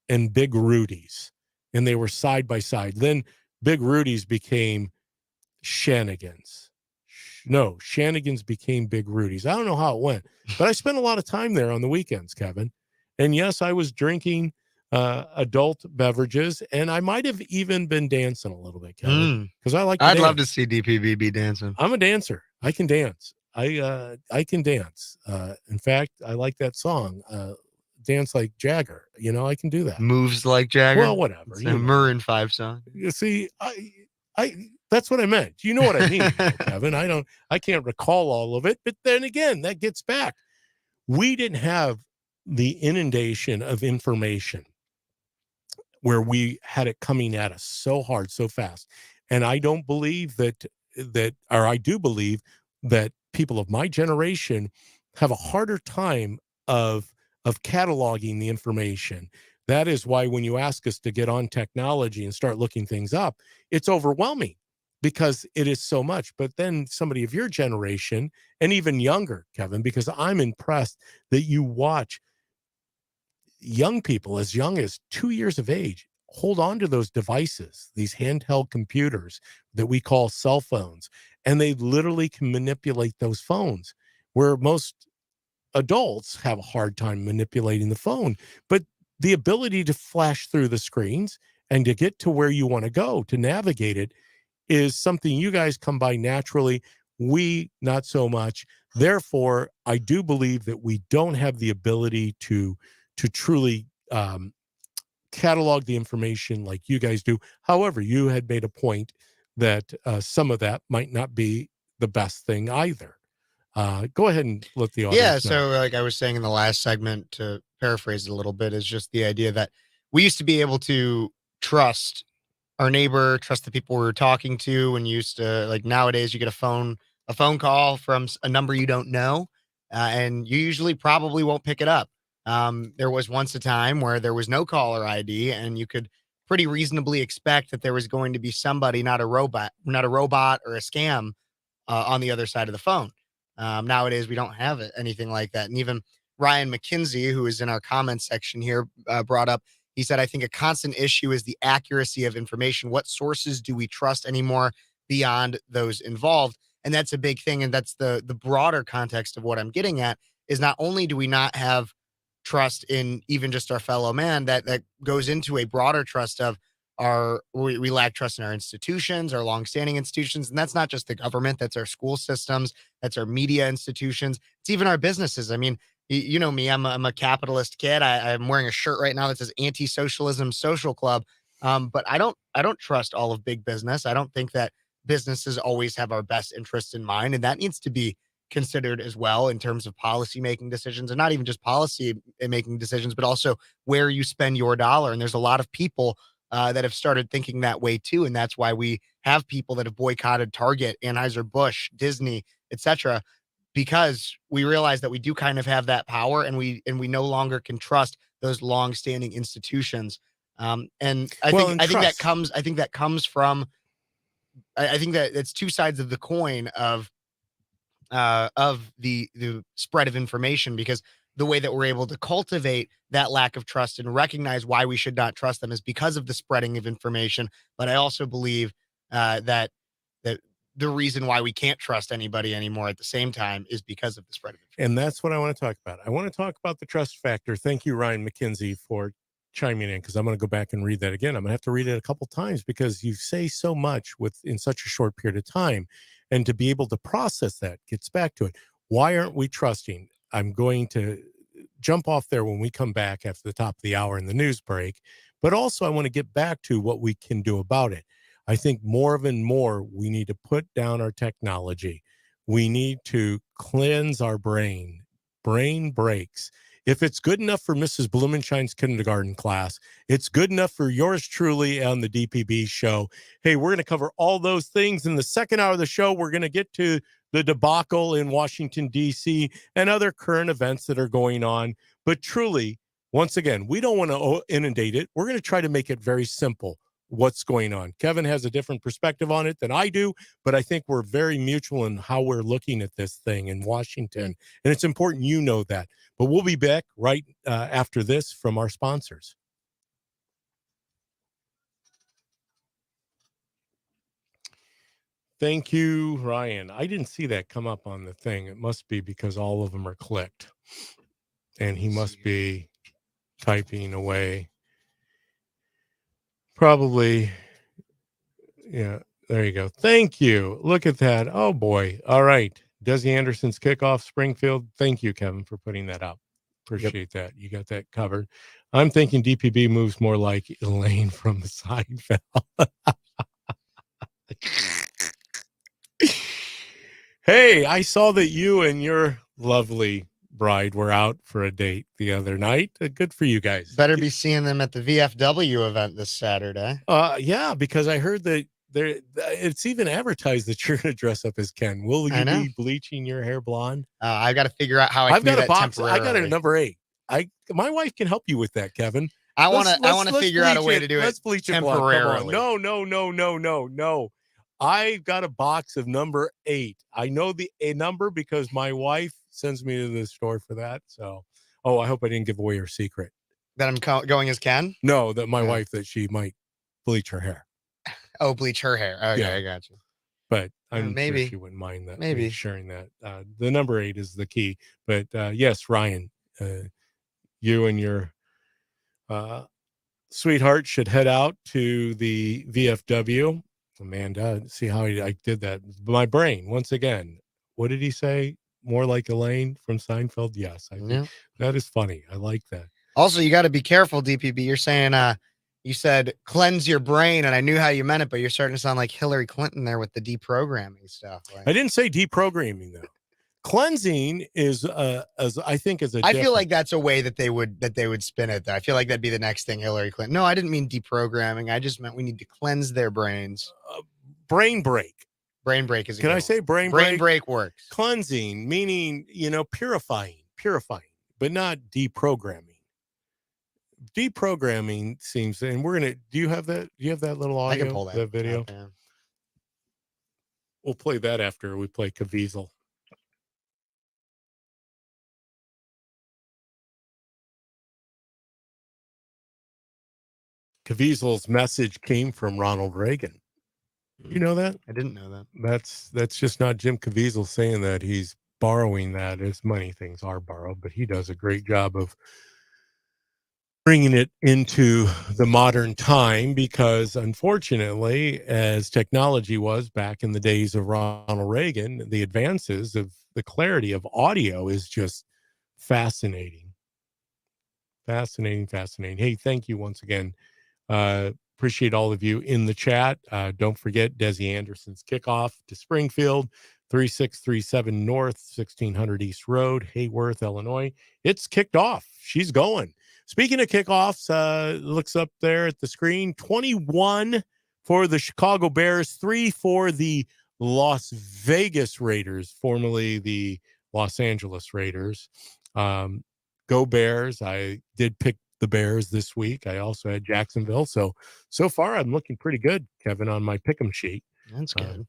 and Big Rudy's, and they were side by side. Then Big Rudy's became Shannigan's. No, Shannigan's became Big Rudy's. I don't know how it went, but I spent a lot of time there on the weekends, Kevin. And yes, I was drinking adult beverages, and I might have even been dancing a little bit, Kevin, because I like to I'd dance. love to see DPB be dancing. I'm a dancer. I can dance. I can dance. In fact, I like that song, Dance Like Jagger. I can do that. Moves Like Jagger. Well, whatever. It's a Maroon 5 song. You see, I that's what I meant. You know what I mean, Kevin. I can't recall all of it, but then again, that gets back. We didn't have the inundation of information where we had it coming at us so hard, so fast. And I don't believe or I do believe that people of my generation have a harder time of of cataloging the information. That is why when you ask us to get on technology and start looking things up, it's overwhelming because it is so much. But then somebody of your generation and even younger, Kevin, because I'm impressed that you watch young people as young as 2 years of age hold on to those devices, these handheld computers that we call cell phones, and they literally can manipulate those phones where most adults have a hard time manipulating the phone. But the ability to flash through the screens and to get to where you want to go to navigate it is something you guys come by naturally. We not so much. Therefore, I do believe that we don't have the ability to truly catalog the information like you guys do. However, you had made a point that some of that might not be the best thing either. Go ahead and let the audience Yeah, know. so like I was saying in the last segment, to paraphrase it a little bit, is just the idea that we used to be able to trust our neighbor, trust the people we were talking to. And used to, like, nowadays you get a phone call from a number you don't know, and you usually probably won't pick it up. There was once a time where there was no caller ID, and you could pretty reasonably expect that there was going to be somebody, not a robot or a scam, on the other side of the phone. Nowadays, we don't have anything like that. And even Ryan McKinsey, who is in our comments section here, brought up, he said, I think a constant issue is the accuracy of information. What sources do we trust anymore beyond those involved? And that's a big thing. And that's the broader context of what I'm getting at, is not only do we not have trust in even just our fellow man, that goes into a broader trust of we lack trust in our institutions, our longstanding institutions. And that's not just the government, that's our school systems, that's our media institutions, it's even our businesses. I mean, you know me, I'm a capitalist kid. I'm wearing a shirt right now that says anti-socialism social club. But I don't trust all of big business. I don't think that businesses always have our best interests in mind. And that needs to be considered as well in terms of policy making decisions, and not even just policy making decisions, but also where you spend your dollar. And there's a lot of people that have started thinking that way too. And that's why we have people that have boycotted Target, Anheuser-Busch, Disney, etc., because we realize that we do kind of have that power, and we no longer can trust those long-standing institutions. And I think that comes from I think that it's two sides of the coin of the spread of information, because the way that we're able to cultivate that lack of trust and recognize why we should not trust them is because of the spreading of information. But I also believe that the reason why we can't trust anybody anymore at the same time is because of the spread of information. And that's what I want to talk about. I want to talk about the trust factor. Thank you, Ryan McKinsey, for chiming in, because I'm going to go back and read that again. I'm going to have to read it a couple times because you say so much in such a short period of time. And to be able to process that gets back to it. Why aren't we trusting? I'm going to jump off there when we come back after the top of the hour in the news break. But also, I want to get back to what we can do about it. I think more and more we need to put down our technology. We need to cleanse our brain. Brain breaks. If it's good enough for Mrs. Blumenshine's kindergarten class, it's good enough for yours truly on the DPB show. Hey, we're going to cover all those things. In the second hour of the show, we're going to get to the debacle in Washington, D.C., and other current events that are going on. But truly, once again, we don't want to inundate it. We're going to try to make it very simple what's going on. Kevin has a different perspective on it than I do, but I think we're very mutual in how we're looking at this thing in Washington. And it's important you know that. But we'll be back right after this from our sponsors. Thank you, Ryan. I didn't see that come up on the thing. It must be because all of them are clicked. And he must be typing away. Probably. Yeah, there you go. Thank you. Look at that. Oh, boy. All right. Desi Anderson's kickoff, Springfield. Thank you, Kevin, for putting that up. Appreciate that. You got that covered. I'm thinking DPB moves more like Elaine from the Seinfeld. Hey, I saw that you and your lovely bride were out for a date the other night. Good for you guys. Better be seeing them at the VFW event this Saturday. Yeah, because I heard that it's even advertised that you're going to dress up as Ken. Will you be bleaching your hair blonde? I got to figure out how I I've can got do a that box. I got a temporarily. number 8. my wife can help you with that, Kevin. I want to figure out a way it. to do Let's it bleach it blonde. temporarily. Come on. No. I've got a box of number 8. I know a number because my wife sends me to the store for that. So, I hope I didn't give away her secret. That I'm going as Ken? No, that my wife, that she might bleach her hair. Oh, bleach her hair. Okay, Yeah. I got you. But I'm maybe sure she wouldn't mind that. Maybe sharing that. The number 8 is the key. But yes, Ryan, you and your sweetheart should head out to the VFW. Amanda, see how I did that. My brain, once again. What did he say? More like Elaine from Seinfeld? Yes, I think that is funny. I like that. Also, you got to be careful, DPB. You're saying, you said cleanse your brain, and I knew how you meant it, but you're starting to sound like Hillary Clinton there with the deprogramming stuff. Like, I didn't say deprogramming though. Cleansing is I feel like that's a way that they would spin it though. I feel like that'd be the next thing Hillary Clinton. No, I didn't mean deprogramming. I just meant we need to cleanse their brains. Brain break. Brain break is a Can I say brain break? Brain break works. Cleansing, meaning, purifying, but not deprogramming. Deprogramming seems, and we're gonna. Do you have that? Do you have that little audio? I can pull that video. up, yeah. We'll play that after we play Caviezel. Caviezel's message came from Ronald Reagan. You know that? I didn't know that. That's just not Jim Caviezel saying that. He's borrowing that, as many things are borrowed, but he does a great job of bringing it into the modern time because, unfortunately, as technology was back in the days of Ronald Reagan, the advances of the clarity of audio is just fascinating. Fascinating. Hey, thank you once again. Appreciate all of you in the chat. Don't forget Desi Anderson's kickoff to Springfield, 3637 North, 1600 East Road, Hayworth, Illinois. It's kicked off. She's going. Speaking of kickoffs, looks up there at the screen, 21 for the Chicago Bears, 3 for the Las Vegas Raiders, formerly the Los Angeles Raiders. Go Bears. I did pick the Bears this week. I also had Jacksonville. So far, I'm looking pretty good, Kevin, on my pick'em sheet. That's good.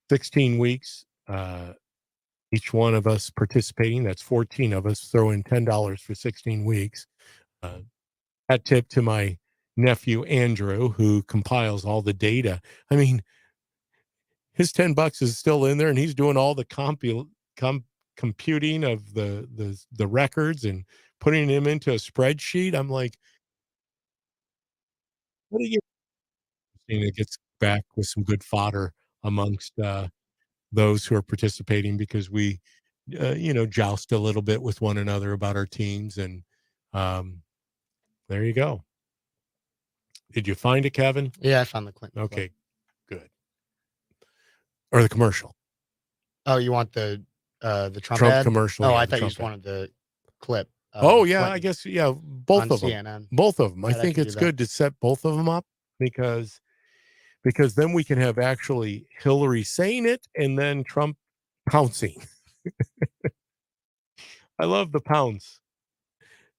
16 weeks. Each one of us participating. That's 14 of us. Throw in $10 for 16 weeks. Hat tip to my nephew, Andrew, who compiles all the data. I mean, his $10 is still in there, and he's doing all the computing of the records and putting them into a spreadsheet. I'm like, what do you? It gets back with some good fodder amongst those who are participating because we, joust a little bit with one another about our teams, and there you go. Did you find it, Kevin? Yeah, I found the Clinton. Okay, good. Or the commercial. Oh, you want the Trump ad? commercial? Oh, Yeah, I thought you just wanted the clip. I guess both of CNN. them. Both of them. I think it's good to set both of them up because then we can have actually Hillary saying it and then Trump pouncing. I love the pounce.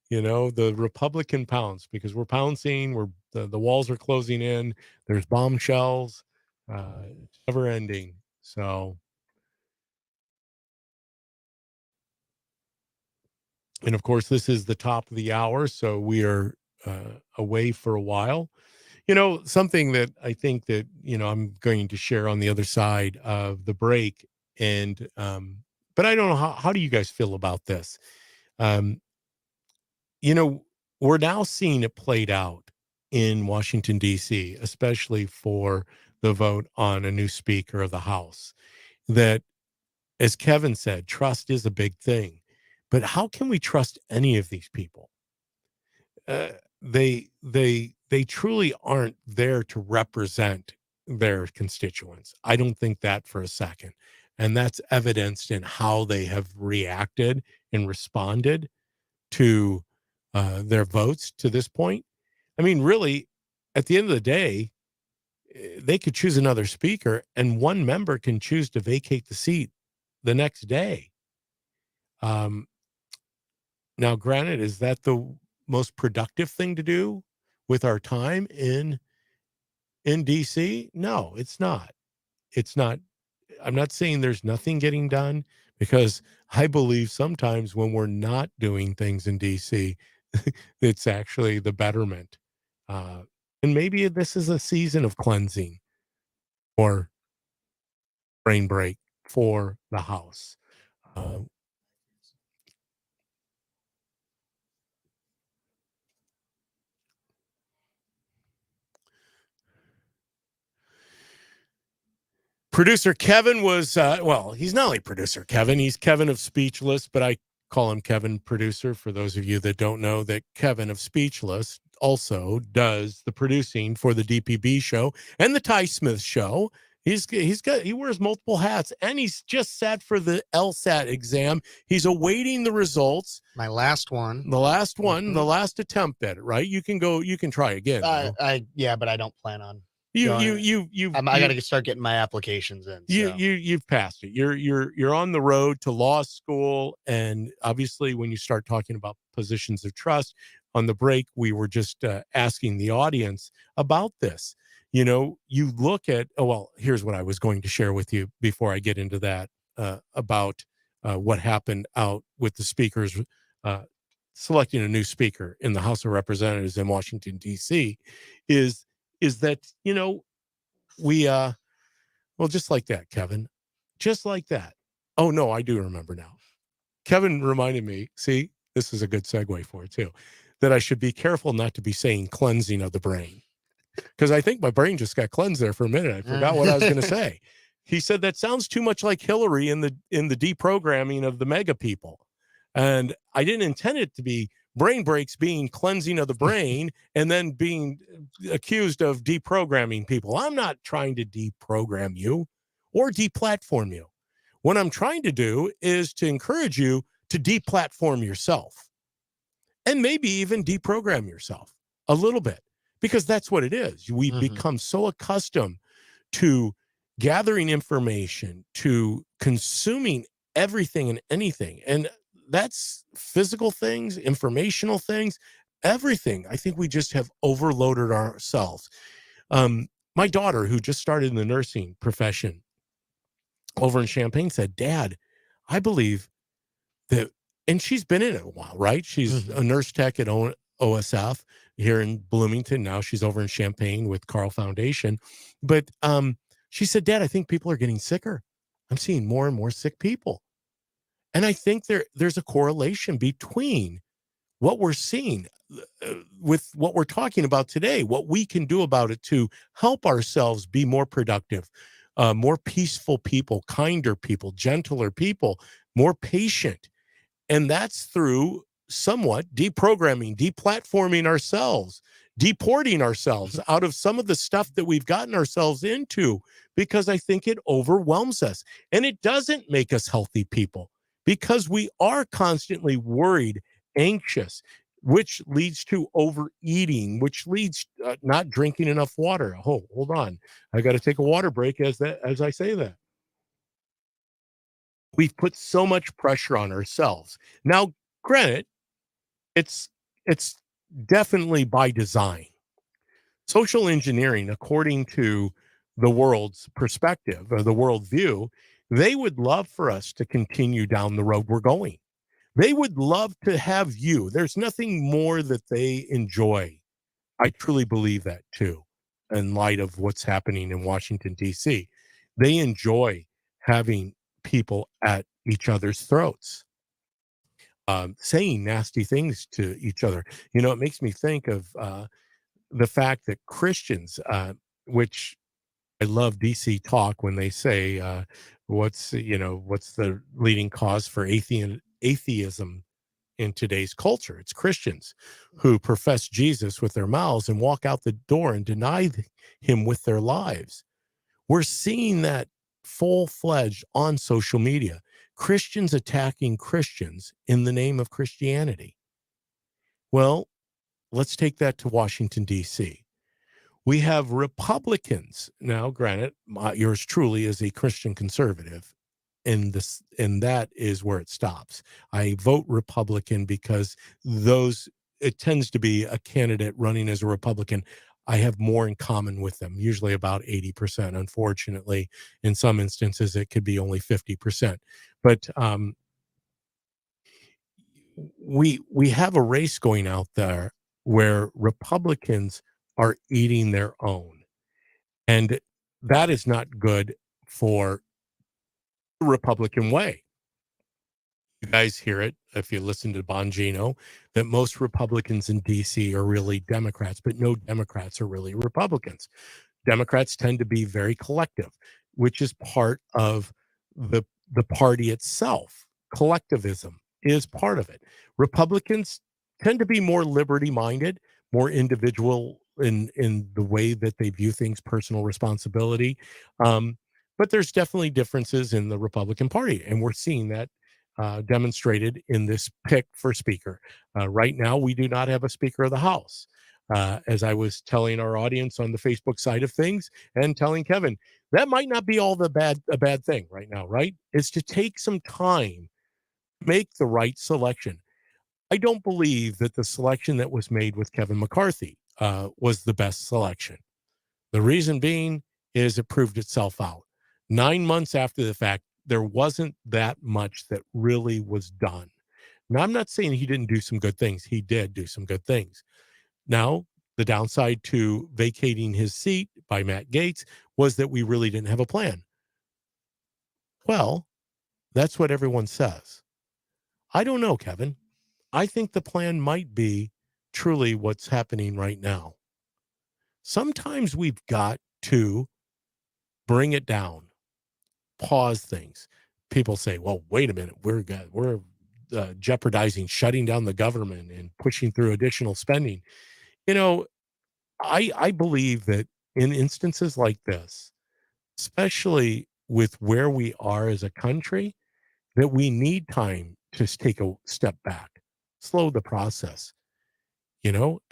The Republican pounce, because we're pouncing, the walls are closing in, there's bombshells, it's never ending. So, and of course, this is the top of the hour, so we are away for a while. Something that I think that, I'm going to share on the other side of the break, and but I don't know, how do you guys feel about this? We're now seeing it played out in Washington, D.C., especially for the vote on a new Speaker of the House, that, as Kevin said, trust is a big thing. But how can we trust any of these people? They truly aren't there to represent their constituents. I don't think that for a second. And that's evidenced in how they have reacted and responded to their votes to this point. I mean, really, at the end of the day, they could choose another speaker and one member can choose to vacate the seat the next day. Now, granted, is that the most productive thing to do with our time in DC? No, it's not. It's not. I'm not saying there's nothing getting done, because I believe sometimes when we're not doing things in DC, it's actually the betterment. Uh, and maybe this is a season of cleansing or brain break for the house. Uh, Producer Kevin was, well, he's not only producer Kevin, he's Kevin of Speechless, but I call him Kevin Producer for those of you that don't know that Kevin of Speechless also does the producing for the DPB show and the Ty Smith show. He wears multiple hats, and he's just sat for the LSAT exam. He's awaiting the results. My last one. The last one, the last attempt at it, right? You can try again. Yeah, but I don't plan on. I got to start getting my applications in. You've passed it. You're on the road to law school, and obviously, when you start talking about positions of trust on the break, we were just asking the audience about this. You look at. Oh well, here's what I was going to share with you before I get into that about what happened out with the speakers selecting a new speaker in the House of Representatives in Washington D.C. Is that we well, just like that, Kevin. Just like that. Oh, no, I do remember now. Kevin reminded me, see, this is a good segue for it, too, that I should be careful not to be saying cleansing of the brain. Because I think my brain just got cleansed there for a minute. I forgot what I was going to say. He said that sounds too much like Hillary in the deprogramming of the mega people. And I didn't intend it to be brain breaks being cleansing of the brain and then being accused of deprogramming people. I'm not trying to deprogram you or deplatform you. What I'm trying to do is to encourage you to deplatform yourself and maybe even deprogram yourself a little bit, because that's what it is. We've become so accustomed to gathering information, to consuming everything and anything. And that's physical things, informational things, everything. I think we just have overloaded ourselves. My daughter, who just started in the nursing profession over in Champaign, said, Dad, I believe that, and she's been in it a while, right? She's a nurse tech at OSF here in Bloomington. Now she's over in Champaign with Carl Foundation. But she said, Dad, I think people are getting sicker. I'm seeing more and more sick people. And I think there's a correlation between what we're seeing with what we're talking about today, what we can do about it to help ourselves be more productive, more peaceful people, kinder people, gentler people, more patient. And that's through somewhat deprogramming, deplatforming ourselves, deporting ourselves out of some of the stuff that we've gotten ourselves into, because I think it overwhelms us. And it doesn't make us healthy people, because we are constantly worried, anxious, which leads to overeating, which leads not drinking enough water. Oh, hold on. I got to take a water break as I say that. We've put so much pressure on ourselves. Now, granted, it's definitely by design. Social engineering, according to the world's perspective or the world view, they would love for us to continue down the road we're going. They would love to have you. There's nothing more that they enjoy. I truly believe that too, in light of what's happening in Washington, D.C. They enjoy having people at each other's throats, saying nasty things to each other. It makes me think of the fact that Christians, which I love DC Talk when they say, what's the leading cause for atheism in today's culture? It's Christians who profess Jesus with their mouths and walk out the door and deny him with their lives. We're seeing that full-fledged on social media. Christians attacking Christians in the name of Christianity. Well, let's take that to Washington, D.C. We have Republicans. Now, granted, yours truly is a Christian conservative, and that is where it stops. I vote Republican because those it tends to be a candidate running as a Republican. I have more in common with them, usually about 80%. Unfortunately, in some instances, it could be only 50%. But we have a race going out there where Republicans are eating their own, and that is not good for the Republican way. You guys hear it if you listen to Bongino that most Republicans in DC are really Democrats, but no Democrats are really Republicans. Democrats tend to be very collective, which is part of the party itself. Collectivism is part of it. Republicans tend to be more liberty minded, more individual in the way that they view things, personal responsibility. But there's definitely differences in the Republican Party, and we're seeing that demonstrated in this pick for speaker. Right now, we do not have a Speaker of the House. As I was telling our audience on the Facebook side of things and telling Kevin, that might not be all a bad thing right now, right? Is to take some time, make the right selection. I don't believe that the selection that was made with Kevin McCarthy was the best selection. The reason being is it proved itself out. 9 months after the fact, there wasn't that much that really was done. Now, I'm not saying he didn't do some good things. He did do some good things. Now, the downside to vacating his seat by Matt Gaetz was that we really didn't have a plan. Well, that's what everyone says. I don't know, Kevin. I think the plan might be truly what's happening right now. Sometimes we've got to bring it down, pause things. People say, "Well, wait a minute, we're jeopardizing shutting down the government and pushing through additional spending." You know, I believe that in instances like this, especially with where we are as a country, that we need time to take a step back, slow the process,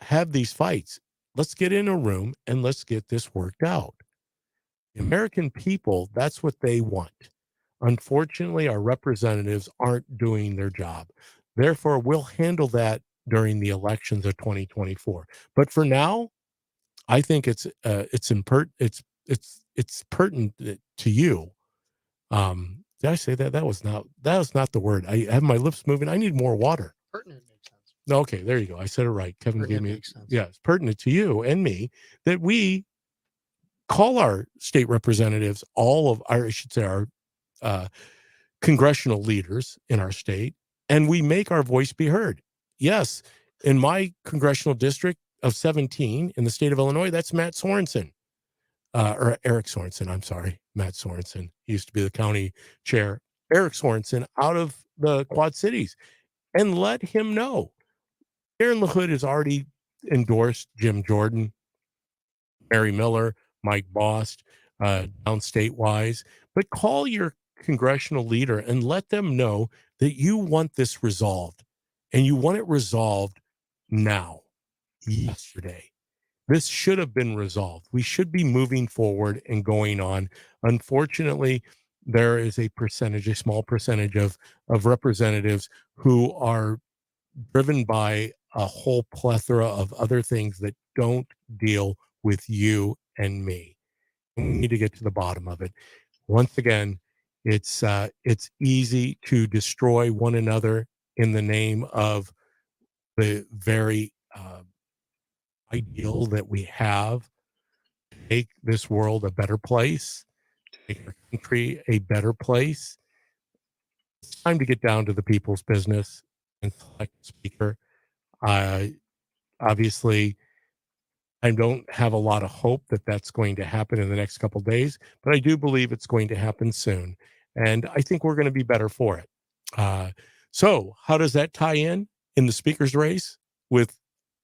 have these fights. Let's get in a room and let's get this worked out. The American people, that's what they want. Unfortunately, our representatives aren't doing their job. Therefore, we'll handle that during the elections of 2024. But for now, I think it's pertinent to you. Did I say that? That was not the word. I have my lips moving. I need more water. Pertinent makes sense. Okay, there you go. I said it right. Kevin gave Pertinent me makes sense. yeah, it's pertinent to you and me that we call our state representatives, I should say our uh, congressional leaders in our state, and we make our voice be heard. Yes, in my congressional district of 17 in the state of Illinois, that's Matt Sorensen. Or Eric Sorensen, I'm sorry, Matt Sorensen. He used to be the county chair. Eric Sorensen out of the Quad Cities, and let him know. Aaron LaHood has already endorsed Jim Jordan, Mary Miller, Mike Bost, downstate wise, but call your congressional leader and let them know that you want this resolved and you want it resolved now, yesterday. This should have been resolved. We should be moving forward and going on. Unfortunately, there is a small percentage of representatives who are driven by a whole plethora of other things that don't deal with you and me. We need to get to the bottom of it. Once again, it's easy to destroy one another in the name of the very ideal that we have to make this world a better place, make our country a better place. It's time to get down to the people's business and select a speaker. Uh, Obviously, I don't have a lot of hope that that's going to happen in the next couple of days, but I do believe it's going to happen soon. And I think we're going to be better for it. So, how does that tie in the speaker's race with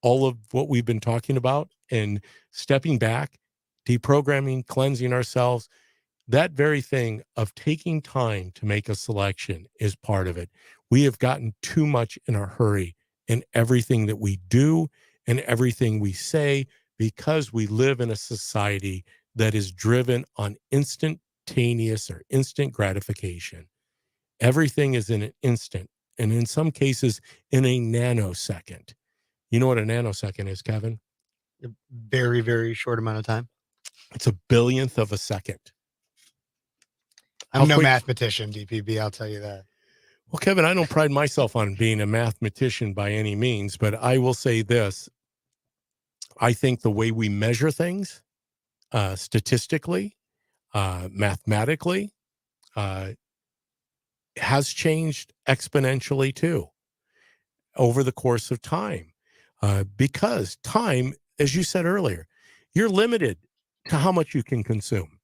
all of what we've been talking about and stepping back, deprogramming, cleansing ourselves? That very thing of taking time to make a selection is part of it. We have gotten too much in a hurry in everything that we do and everything we say because we live in a society that is driven on instantaneous or instant gratification. Everything is in an instant, and in some cases, in a nanosecond. You know what a nanosecond is, Kevin? A very, very short amount of time. It's a billionth of a second. I'm no mathematician, DPB, I'll tell you that. Well, Kevin, I don't pride myself on being a mathematician by any means, but I will say this. I think the way we measure things, statistically, mathematically, has changed exponentially too over the course of time. Because time, as you said earlier, you're limited to how much you can consume.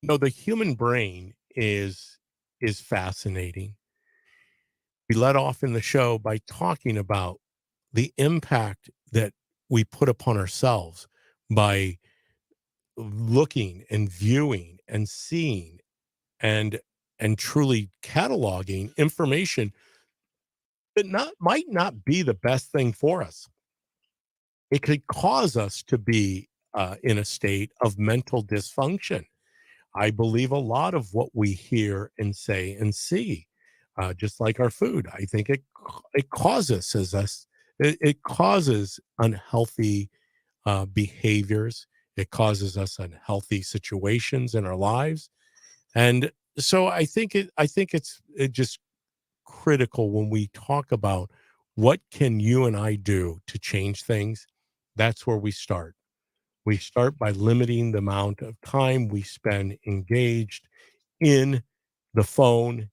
The human brain is fascinating. We let off in the show by talking about the impact that we put upon ourselves by looking and viewing and seeing and truly cataloging information that might not be the best thing for us. It could cause us to be in a state of mental dysfunction. I believe a lot of what we hear and say and see, just like our food, I think it causes it causes unhealthy behaviors. It causes us unhealthy situations in our lives, and so I think it's just critical when we talk about what can you and I do to change things. That's where we start. We start by limiting the amount of time we spend engaged in the phone,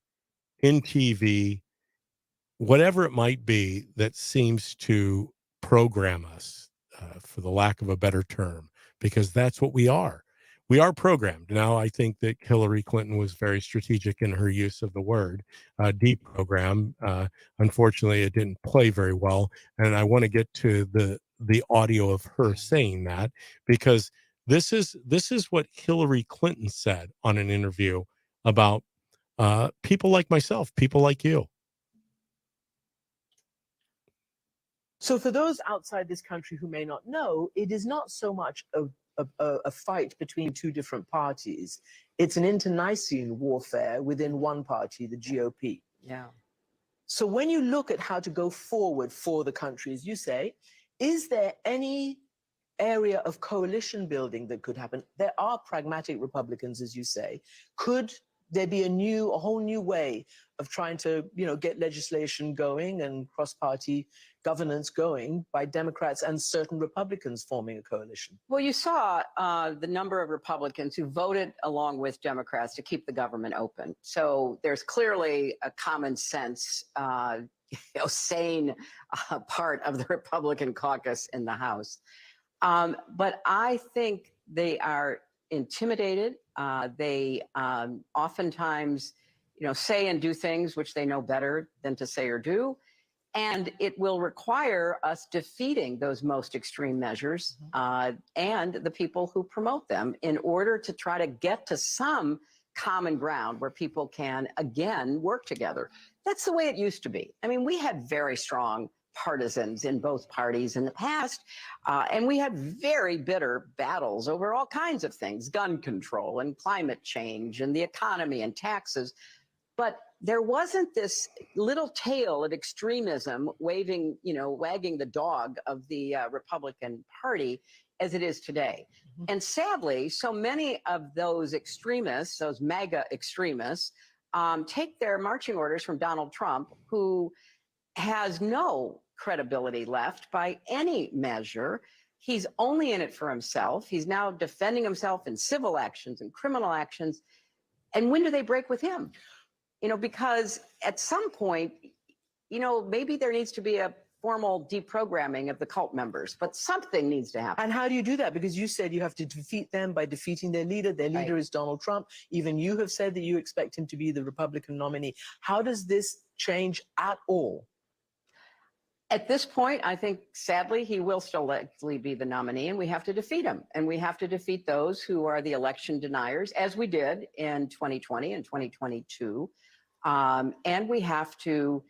in TV, whatever it might be that seems to program us, for the lack of a better term, because that's what we are. We are programmed. Now, I think that Hillary Clinton was very strategic in her use of the word deprogram. Unfortunately, it didn't play very well, and I want to get to the audio of her saying that, because this is what Hillary Clinton said on an interview about people like myself, people like you. So for those outside this country who may not know, it is not so much a fight between two different parties. It's an internecine warfare within one party, the GOP. Yeah. So when you look at how to go forward for the country, as you say, is there any area of coalition building that could happen? There are pragmatic Republicans, as you say. Could there be a whole new way of trying to, get legislation going and cross-party governance going by Democrats and certain Republicans forming a coalition? Well, you saw the number of Republicans who voted along with Democrats to keep the government open. So there's clearly a common sense, sane part of the Republican caucus in the House. But I think they are intimidated. They oftentimes, say and do things which they know better than to say or do. And it will require us defeating those most extreme measures and the people who promote them in order to try to get to some common ground where people can, again, work together. That's the way it used to be. I mean, we had very strong partisans in both parties in the past, and we had very bitter battles over all kinds of things, gun control and climate change and the economy and taxes. But there wasn't this little tail of extremism wagging the dog of the Republican Party as it is today. Mm-hmm. And sadly, so many of those extremists, those MAGA extremists, take their marching orders from Donald Trump, who has no credibility left by any measure. He's only in it for himself. He's now defending himself in civil actions and criminal actions. And when do they break with him? Because at some point, maybe there needs to be a formal deprogramming of the cult members, but something needs to happen. And how do you do that? Because you said you have to defeat them by defeating their leader. Their leader is Donald Trump. Even you have said that you expect him to be the Republican nominee. How does this change at all? At this point, I think, sadly, he will still likely be the nominee, and we have to defeat him. And we have to defeat those who are the election deniers, as we did in 2020 and 2022. And we have to,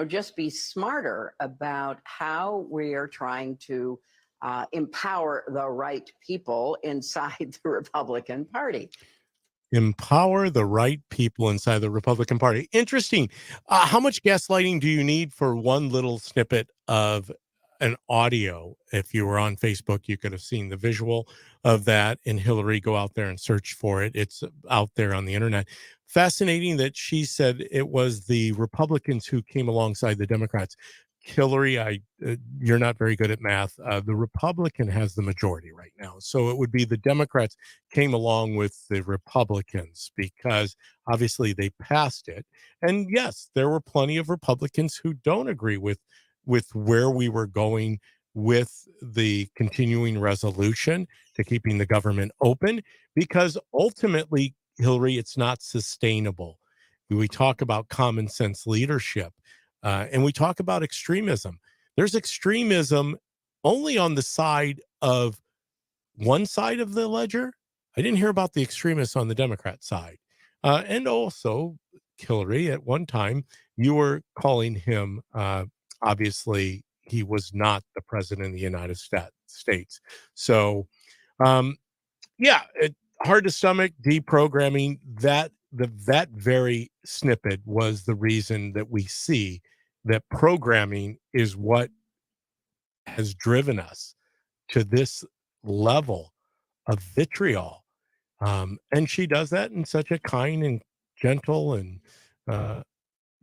just be smarter about how we are trying to empower the right people inside the Republican Party. Empower the right people inside the Republican Party. Interesting. How much gaslighting do you need for one little snippet of an audio? If you were on Facebook, you could have seen the visual of that. And Hillary, go out there and search for it. It's out there on the internet. Fascinating that she said it was the Republicans who came alongside the Democrats. Hillary, you're not very good at math. The Republican has the majority right now, so it would be the Democrats came along with the Republicans because obviously they passed it. And yes, there were plenty of Republicans who don't agree with where we were going with the continuing resolution to keeping the government open, because ultimately, Hillary, it's not sustainable. We talk about common sense leadership, and we talk about extremism. There's extremism only on the side of one side of the ledger. I didn't hear about the extremists on the Democrat side. And also, Hillary, at one time, you were calling him, obviously, he was not the president of the United States. So, um, yeah, hard to stomach deprogramming. That very snippet was the reason that we see that programming is what has driven us to this level of vitriol. And she does that in such a kind and gentle and, uh,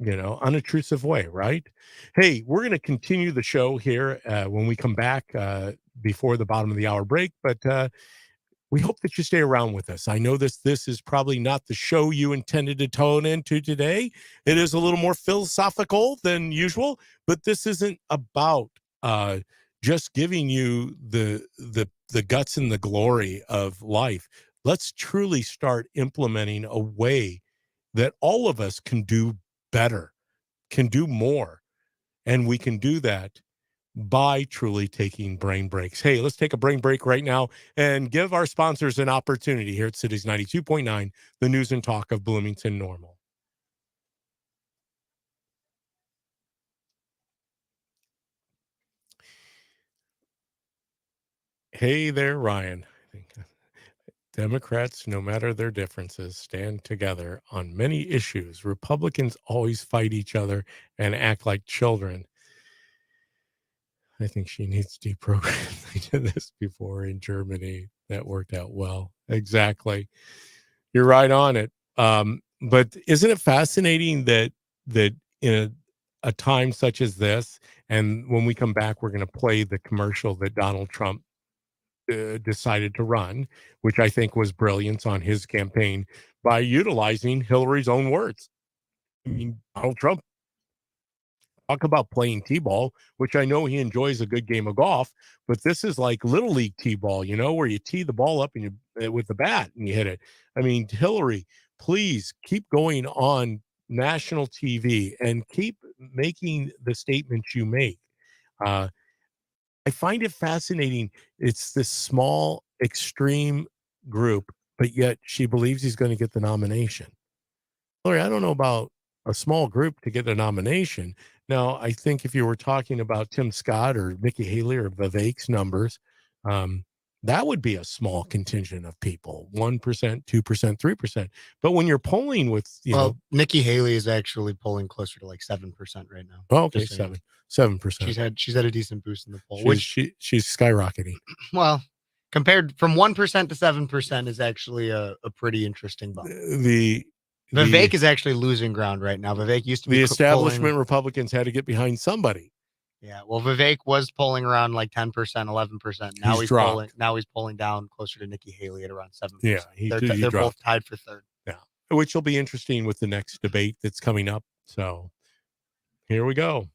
unobtrusive way, right? Hey, we're going to continue the show here when we come back before the bottom of the hour break, but we hope that you stay around with us. I know this is probably not the show you intended to tone into today. It is a little more philosophical than usual, but this isn't about just giving you the guts and the glory of life. Let's truly start implementing a way that all of us can do better, can do more, and we can do that by truly taking brain breaks. Hey, let's take a brain break right now and give our sponsors an opportunity here at Cities 92.9, the news and talk of Bloomington Normal. Hey there, Ryan. Democrats, no matter their differences, stand together on many issues. Republicans always fight each other and act like children. I think she needs deprogramming. They did this before in Germany. That worked out well. Exactly. You're right on it. But isn't it fascinating that in a time such as this, and when we come back, we're going to play the commercial that Donald Trump decided to run, which I think was brilliance on his campaign by utilizing Hillary's own words. I mean, Donald Trump, talk about playing t-ball, which I know he enjoys a good game of golf, but this is like little league t-ball, where you tee the ball up and you with the bat and you hit it. I mean, Hillary, please keep going on national TV and keep making the statements you make. Uh, I find it fascinating. It's this small, extreme group, but yet she believes he's going to get the nomination. Hillary, I don't know about a small group to get a nomination. Now, I think if you were talking about Tim Scott or Nikki Haley or Vivek's numbers, that would be a small contingent of people, 1%, 2%, 3%. But when you're polling with, Nikki Haley is actually polling closer to like 7% right now. oh, okay, Just saying. 7%. She's had a decent boost in the poll, She's skyrocketing. well, compared from 1% to 7% is actually a pretty interesting bump. Vivek is actually losing ground right now. Vivek used to be the establishment Republicans had to get behind somebody. Yeah, well, Vivek was polling around like 10%, 11%. Now he's polling down closer to Nikki Haley at around 7%. Yeah, they're both tied for third. Yeah, which will be interesting with the next debate that's coming up. So here we go.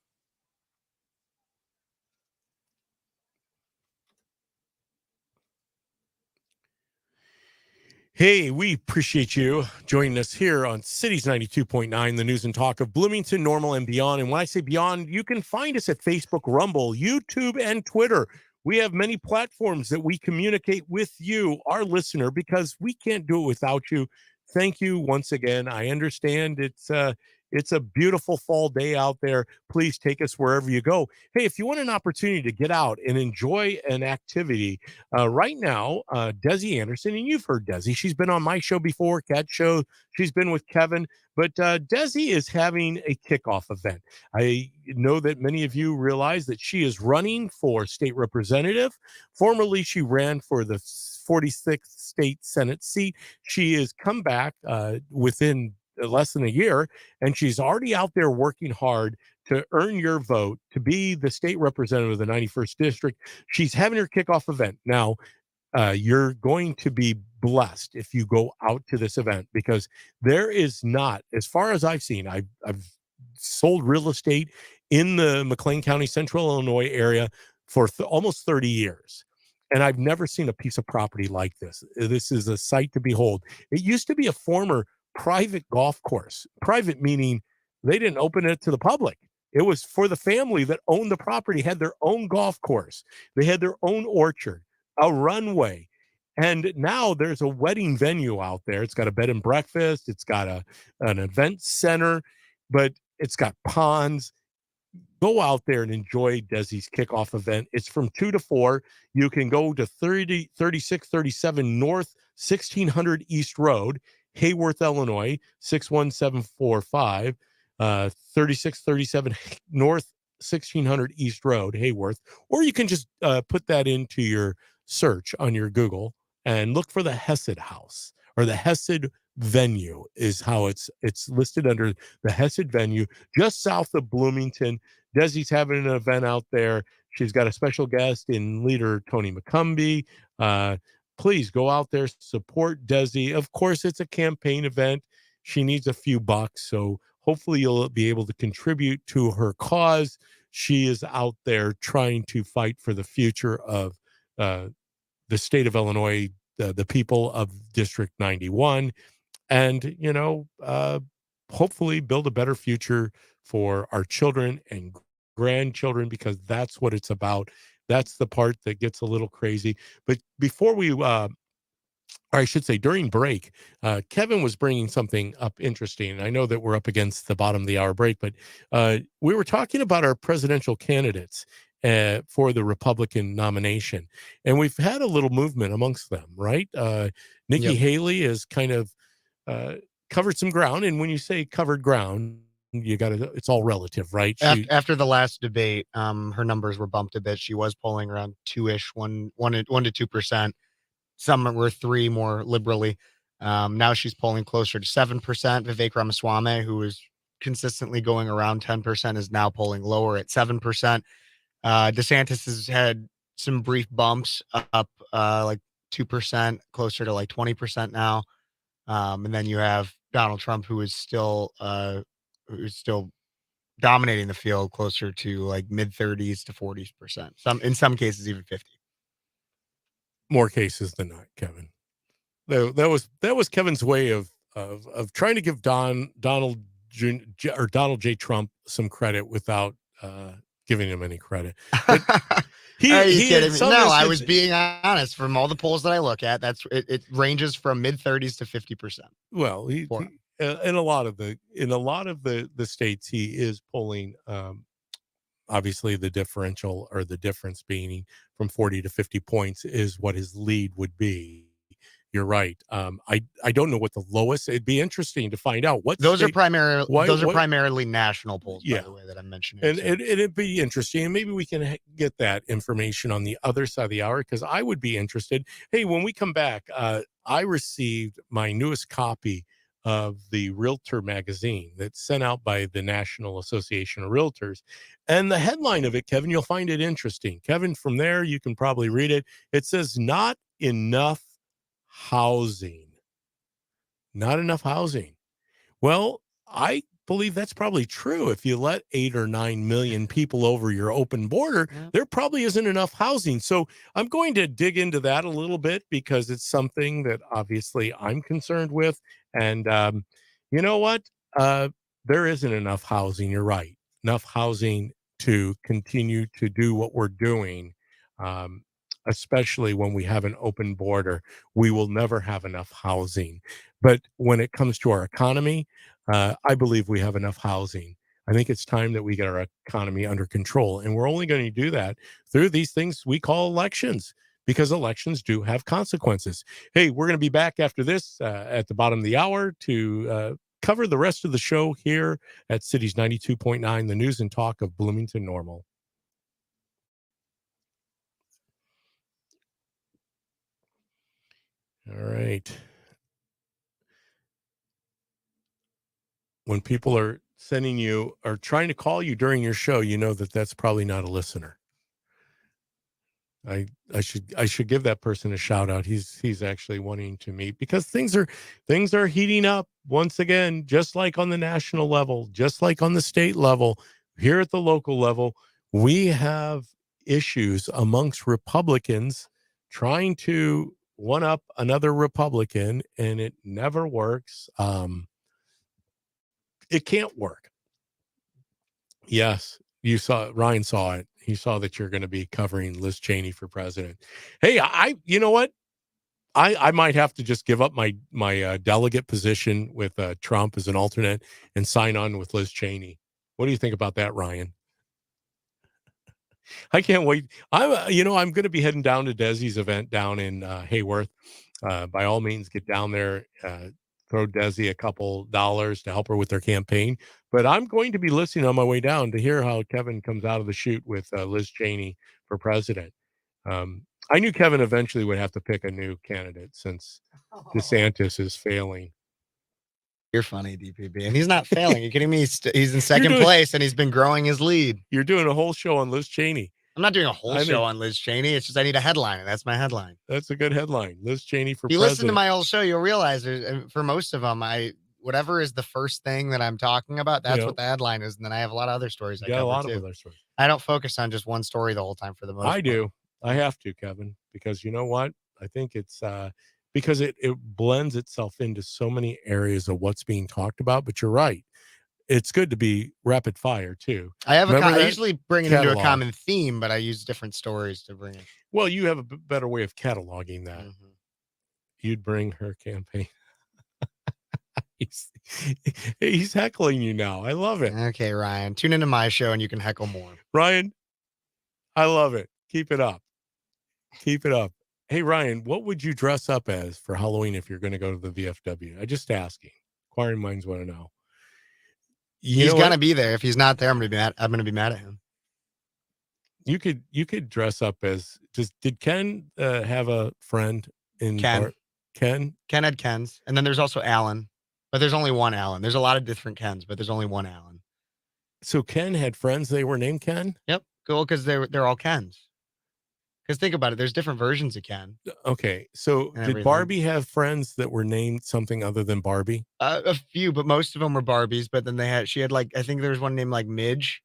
Hey, we appreciate you joining us here on Cities 92.9, the news and talk of Bloomington, Normal, and beyond. And when I say beyond, you can find us at Facebook, Rumble, YouTube, and Twitter. We have many platforms that we communicate with you, our listener, because we can't do it without you. Thank you once again. I understand It's a beautiful fall day out there. Please take us wherever you go. Hey, if you want an opportunity to get out and enjoy an activity, right now, Desi Anderson, and you've heard Desi. She's been on my show before, Cat Show. She's been with Kevin, but Desi is having a kickoff event. I know that many of you realize that she is running for state representative. Formerly, she ran for the 46th state Senate seat. She has come back within less than a year, and she's already out there working hard to earn your vote to be the state representative of the 91st district. She's having her kickoff event. Now, you're going to be blessed if you go out to this event, because there is not, as far as I've seen, I've sold real estate in the McLean County, Central Illinois area for almost 30 years. And I've never seen a piece of property like this. This is a sight to behold. It used to be a former private golf course. Private meaning they didn't open it to the public. It was for the family that owned the property, had their own golf course. They had their own orchard, a runway. And now there's a wedding venue out there. It's got a bed and breakfast. It's got an event center, but it's got ponds. Go out there and enjoy Desi's kickoff event. It's from 2 to 4. You can go to 3637 North 1600 East Road, Hayworth, Illinois, 61745, 3637 North 1600 East Road, Hayworth. Or you can just put that into your search on your Google and look for the Hesed House, or the Hesed Venue is how it's listed under the Hesed Venue, just south of Bloomington. Desi's having an event out there. She's got a special guest in leader Tony McCumbee. Please go out there, support Desi. Of course, it's a campaign event. She needs a few bucks, so hopefully you'll be able to contribute to her cause. She is out there trying to fight for the future of the state of Illinois, the people of District 91, and, hopefully build a better future for our children and grandchildren, because that's what it's about. That's the part that gets a little crazy. But before we, or I should say during break, Kevin was bringing something up interesting. I know that we're up against the bottom of the hour break, but we were talking about our presidential candidates for the Republican nomination. And we've had a little movement amongst them, right? Nikki Haley is kind of covered some ground. And when you say covered ground, it's all relative, right? After the last debate, her numbers were bumped a bit. She was polling around 2-ish, 1 to 2%. Some were 3 more liberally. Now she's polling closer to 7%. Vivek Ramaswamy, who is consistently going around 10%, is now polling lower at 7%. DeSantis has had some brief bumps up, like 2%, closer to like 20% now. And then you have Donald Trump, who is still dominating the field, closer to like mid 30s to 40%. In some cases, even 50. More cases than not, Kevin. That was Kevin's way of trying to give Donald J. Trump some credit without giving him any credit. But Are you kidding me? No, I was being honest. From all the polls that I look at, it ranges from mid 30s to 50%. Well, he in a lot of the states, he is polling. Obviously, the differential, or the difference being from 40 to 50 points, is what his lead would be. You're right. I don't know what the lowest. It'd be interesting to find out what those are primarily national polls, by the way, that I'm mentioning. And it'd be interesting. And maybe we can get that information on the other side of the hour, because I would be interested. Hey, when we come back, I received my newest copy of the Realtor magazine that's sent out by the National Association of Realtors. And the headline of it, Kevin, you'll find it interesting. Kevin, from there, you can probably read it. It says, "Not enough housing." Not enough housing. Well, I believe that's probably true. If you let 8 or 9 million people over your open border, there probably isn't enough housing. So I'm going to dig into that a little bit, because it's something that obviously I'm concerned with. And you know what? There isn't enough housing. You're right. Enough housing to continue to do what we're doing. Especially when we have an open border, we will never have enough housing. But when it comes to our economy, I believe we have enough housing. I think it's time that we get our economy under control. And we're only going to do that through these things we call elections, because elections do have consequences. Hey, we're going to be back after this at the bottom of the hour to cover the rest of the show here at Cities 92.9, the news and talk of Bloomington Normal. All right. When people are sending you or trying to call you during your show, you know that that's probably not a listener. I should give that person a shout out. He's actually wanting to meet, because things are heating up once again, just like on the national level, just like on the state level, here at the local level. We have issues amongst Republicans trying to one up another Republican, and it never works. It can't work. Yes, Ryan saw it. He saw that you're going to be covering Liz Cheney for president. Hey, you know what? I might have to just give up my delegate position with Trump as an alternate and sign on with Liz Cheney. What do you think about that, Ryan? I can't wait. I'm going to be heading down to Desi's event down in Hayworth. By all means, get down there. Throw Desi a couple dollars to help her with their campaign. But I'm going to be listening on my way down to hear how Kevin comes out of the chute with Liz Cheney for president. I knew Kevin eventually would have to pick a new candidate since DeSantis is failing. You're funny, DPB. And he's not failing. You're kidding me? He's in second place, and he's been growing his lead. You're doing a whole show on Liz Cheney. I'm not doing a whole show on Liz Cheney. It's just I need a headline, and that's my headline. That's a good headline. Liz Cheney for president. You listen to my old show, you'll realize for most of them, whatever is the first thing that I'm talking about, that's what the headline is. And then I have a lot of other stories. I got a lot of other stories. I don't focus on just one story the whole time for the most part. I do. I have to, Kevin, because you know what? I think it's because it blends itself into so many areas of what's being talked about. But you're right. It's good to be rapid fire too. I usually bring it into a common theme, but I use different stories to bring it. Well, you have a better way of cataloging that. Mm-hmm. You'd bring her campaign. He's heckling you now. I love it. Okay, Ryan, tune into my show and you can heckle more. Ryan, I love it. Keep it up. Keep it up. Hey, Ryan, what would you dress up as for Halloween if you're going to go to the VFW? I just asking. Inquiring minds want to know. He's going to be there. If he's not there, I'm going to be mad at him. You could dress up as did Ken have a friend in Ken? Ken had Kens, and then there's also Alan, but there's only one Alan. There's a lot of different Kens, but there's only one Alan. So Ken had friends. They were named Ken. Yep, cool, because they're all Kens. Because think about it, there's different versions of Ken. Okay, so did Barbie have friends that were named something other than Barbie? A few, but most of them were Barbies. But then she had I think there was one named Midge,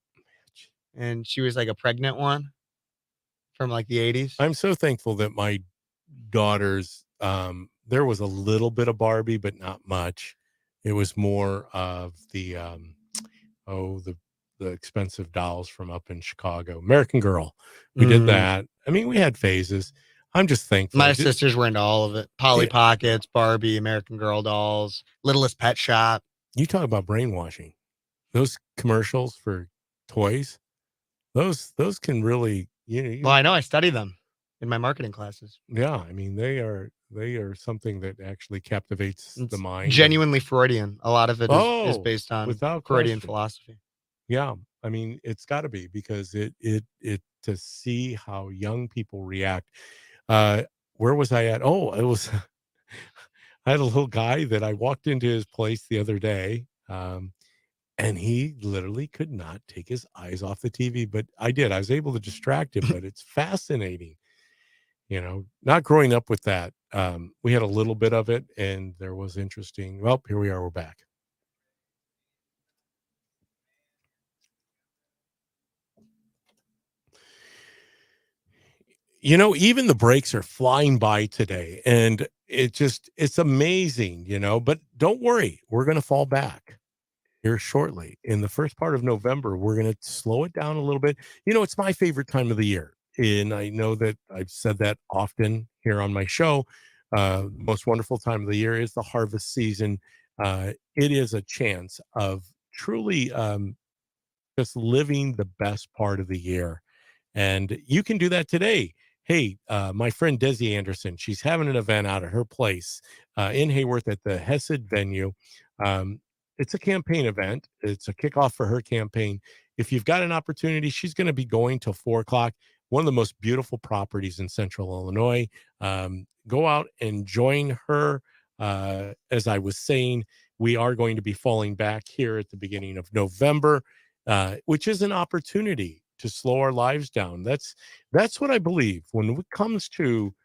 and she was a pregnant one from the 80s. I'm so thankful that my daughters, there was a little bit of Barbie, but not much. It was more of the expensive dolls from up in Chicago. American Girl. We did that. I mean, we had phases. I'm just thankful. My sisters were into all of it. Polly Pockets, Barbie, American Girl dolls, Littlest Pet Shop. You talk about brainwashing. Those commercials for toys, those can really, well, I know I study them in my marketing classes. Yeah. I mean, they are something that actually captivates the mind. Genuinely Freudian. A lot of it is based on Freudian philosophy. Yeah. I mean, it's got to be, because it to see how young people react. Where was I at? Oh, it was, I had a little guy that I walked into his place the other day. And he literally could not take his eyes off the TV, but I was able to distract him, but it's fascinating. Not growing up with that. We had a little bit of it, and there was interesting. Well, here we are. We're back. Even the breaks are flying by today, and it's amazing, but don't worry. We're going to fall back here shortly. In the first part of November, we're going to slow it down a little bit. It's my favorite time of the year. And I know that I've said that often here on my show. Most wonderful time of the year is the harvest season. it is a chance of truly just living the best part of the year. And you can do that today. Hey, my friend Desi Anderson, she's having an event out at her place in Hayworth at the Hesed venue. Um, it's a campaign event. It's a kickoff for her campaign. If you've got an opportunity, she's going to be going till 4 o'clock. One of the most beautiful properties in Central Illinois. Go out and join her. As I was saying, we are going to be falling back here at the beginning of November, which is an opportunity to slow our lives down. That's what I believe when it comes to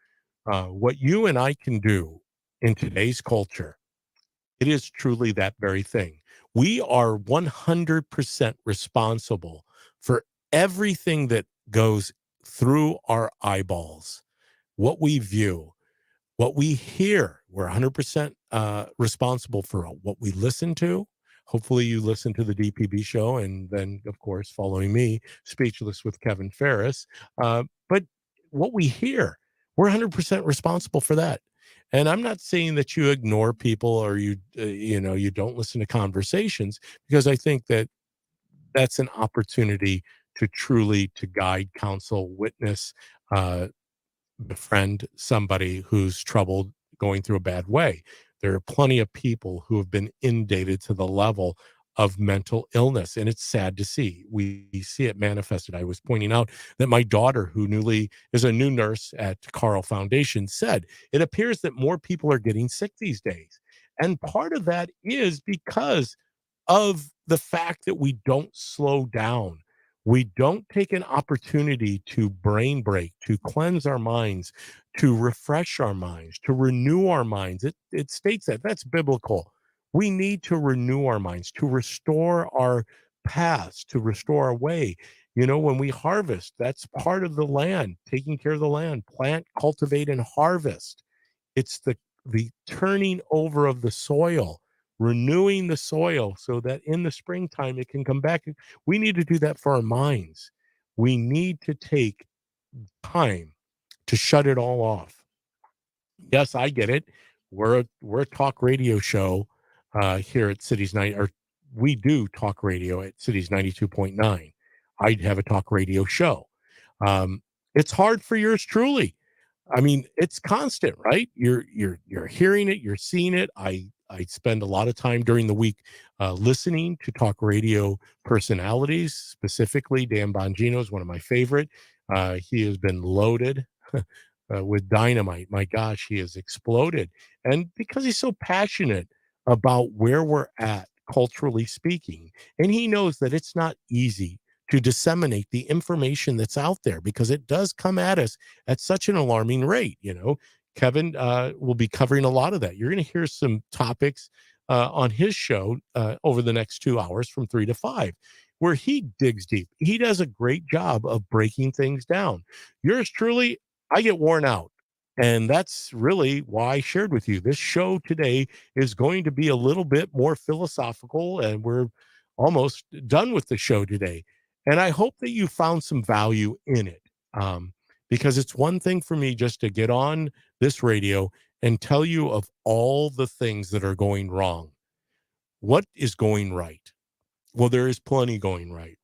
what you and I can do in today's culture. It is truly that very thing. We are 100% responsible for everything that goes through our eyeballs, what we view, what we hear. We're 100% responsible for what we listen to. Hopefully you listen to the DPB show and then, of course, following me, Speechless with Kevin Ferris. But what we hear, we're 100% responsible for that. And I'm not saying that you ignore people or you don't listen to conversations, because I think that that's an opportunity to truly to guide, counsel, witness, uh, befriend somebody who's troubled, going through a bad way. There are plenty of people who have been inundated to the level of mental illness, and it's sad to see. We see it manifested. I was pointing out that my daughter, who newly is a new nurse at Carl Foundation, said it appears that more people are getting sick these days. And part of that is because of the fact that we don't slow down. We don't take an opportunity to brain break, to cleanse our minds, to refresh our minds, to renew our minds. It states that that's biblical. We need to renew our minds, to restore our past, to restore our way. When we harvest, that's part of the land, taking care of the land, plant, cultivate, and harvest. It's the turning over of the soil, renewing the soil so that in the springtime it can come back. We need to do that for our minds. We need to take time to shut it all off. Yes, I get it. We're a talk radio show here at Cities 9, or we do talk radio at Cities 92.9. I'd have a talk radio show. It's hard for yours truly. I mean, it's constant, right? You're hearing it, you're seeing it. I spend a lot of time during the week listening to talk radio personalities. Specifically, Dan Bongino is one of my favorite. He has been loaded with dynamite. My gosh, he has exploded, and because he's so passionate about where we're at culturally speaking, and he knows that it's not easy to disseminate the information that's out there, because it does come at us at such an alarming rate. Kevin will be covering a lot of that. You're going to hear some topics on his show over the next 2 hours from 3 to 5, where he digs deep. He does a great job of breaking things down. Yours truly, I get worn out. And that's really why I shared with you. This show today is going to be a little bit more philosophical, and we're almost done with the show today. And I hope that you found some value in it, because it's one thing for me just to get on this radio and tell you of all the things that are going wrong. What is going right? Well, there is plenty going right.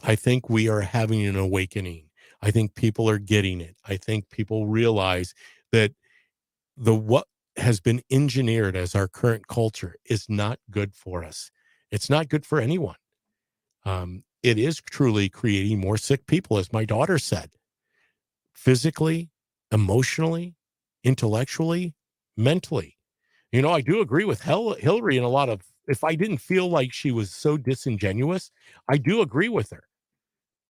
I think we are having an awakening. I think people are getting it. I think people realize that what has been engineered as our current culture is not good for us. It's not good for anyone. It is truly creating more sick people, as my daughter said, physically, emotionally, intellectually, mentally. I do agree with Hillary in a lot of, if I didn't feel like she was so disingenuous, I do agree with her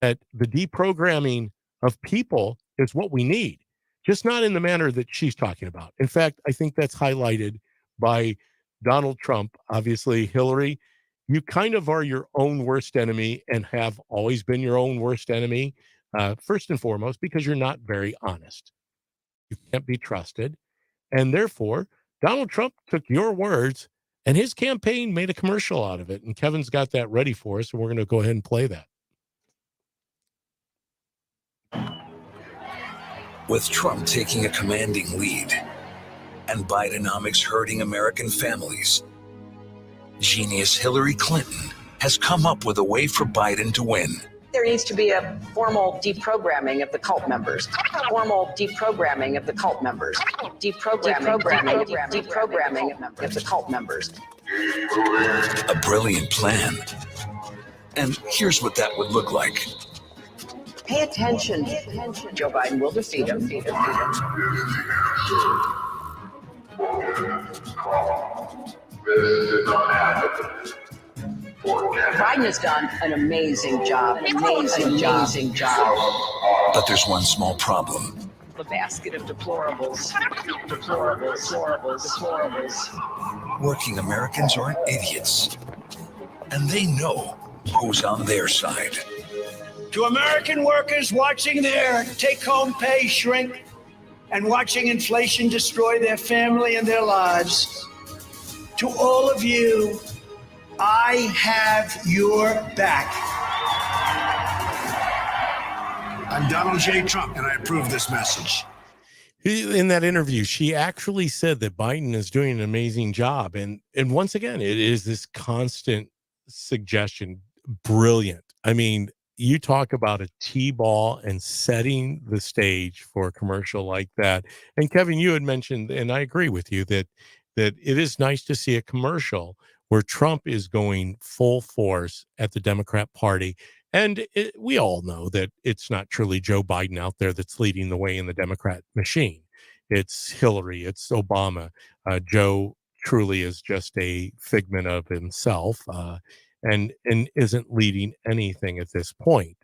that the deprogramming of people is what we need, just not in the manner that she's talking about. In fact, I think that's highlighted by Donald Trump. Obviously, Hillary, you kind of are your own worst enemy and have always been your own worst enemy, first and foremost, because you're not very honest. You can't be trusted. And therefore, Donald Trump took your words and his campaign made a commercial out of it. And Kevin's got that ready for us. And we're going to go ahead and play that. With Trump taking a commanding lead and Bidenomics hurting American families, Genius Hillary Clinton has come up with a way for Biden to win. There needs to be a formal deprogramming of the cult members. Formal deprogramming of the cult members. Deprogramming of the cult members. A brilliant plan. And here's what that would look like. Pay attention. Joe Biden will defeat him. Biden has done an amazing job. Amazing job. But there's one small problem. The basket of deplorables. Working Americans aren't idiots. And they know who's on their side. To American workers watching their take-home pay shrink and watching inflation destroy their family and their lives, to all of you, I have your back. I'm Donald J. Trump, and I approve this message. In that interview, she actually said that Biden is doing an amazing job. And once again, it is this constant suggestion. Brilliant. I mean, you talk about a T-ball and setting the stage for a commercial like that. And Kevin, you had mentioned, and I agree with you, that it is nice to see a commercial where Trump is going full force at the Democrat Party. And we all know that it's not truly Joe Biden out there that's leading the way in the Democrat machine. It's Hillary, it's Obama. Joe truly is just a figment of himself and isn't leading anything at this point.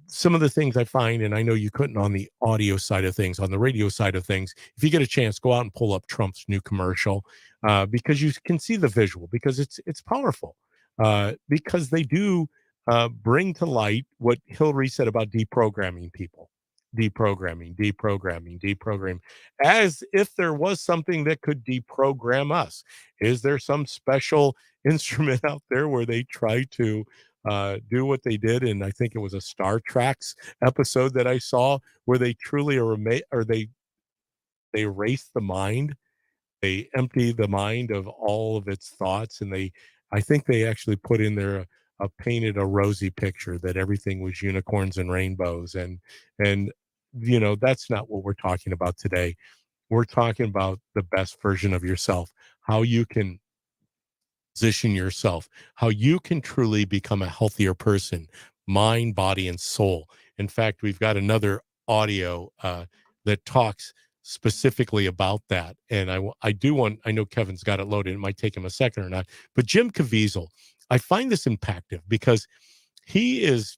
Some of the things I find, and I know you couldn't on the audio side of things, on the radio side of things, if you get a chance, go out and pull up Trump's new commercial because you can see the visual, because it's powerful, because they do bring to light what Hillary said about deprogramming people, deprogramming, as if there was something that could deprogram us. Is there some special instrument out there where they try to do what they did? And I think it was a Star Trek's episode that I saw where they truly they erase the mind. They empty the mind of all of its thoughts. And I think they actually put in there painted a rosy picture that everything was unicorns and rainbows. And, that's not what we're talking about today. We're talking about the best version of yourself, how you can position yourself, how you can truly become a healthier person, mind, body, and soul. In fact, we've got another audio that talks specifically about that. And I know Kevin's got it loaded. It might take him a second or not, but Jim Caviezel, I find this impactful because he is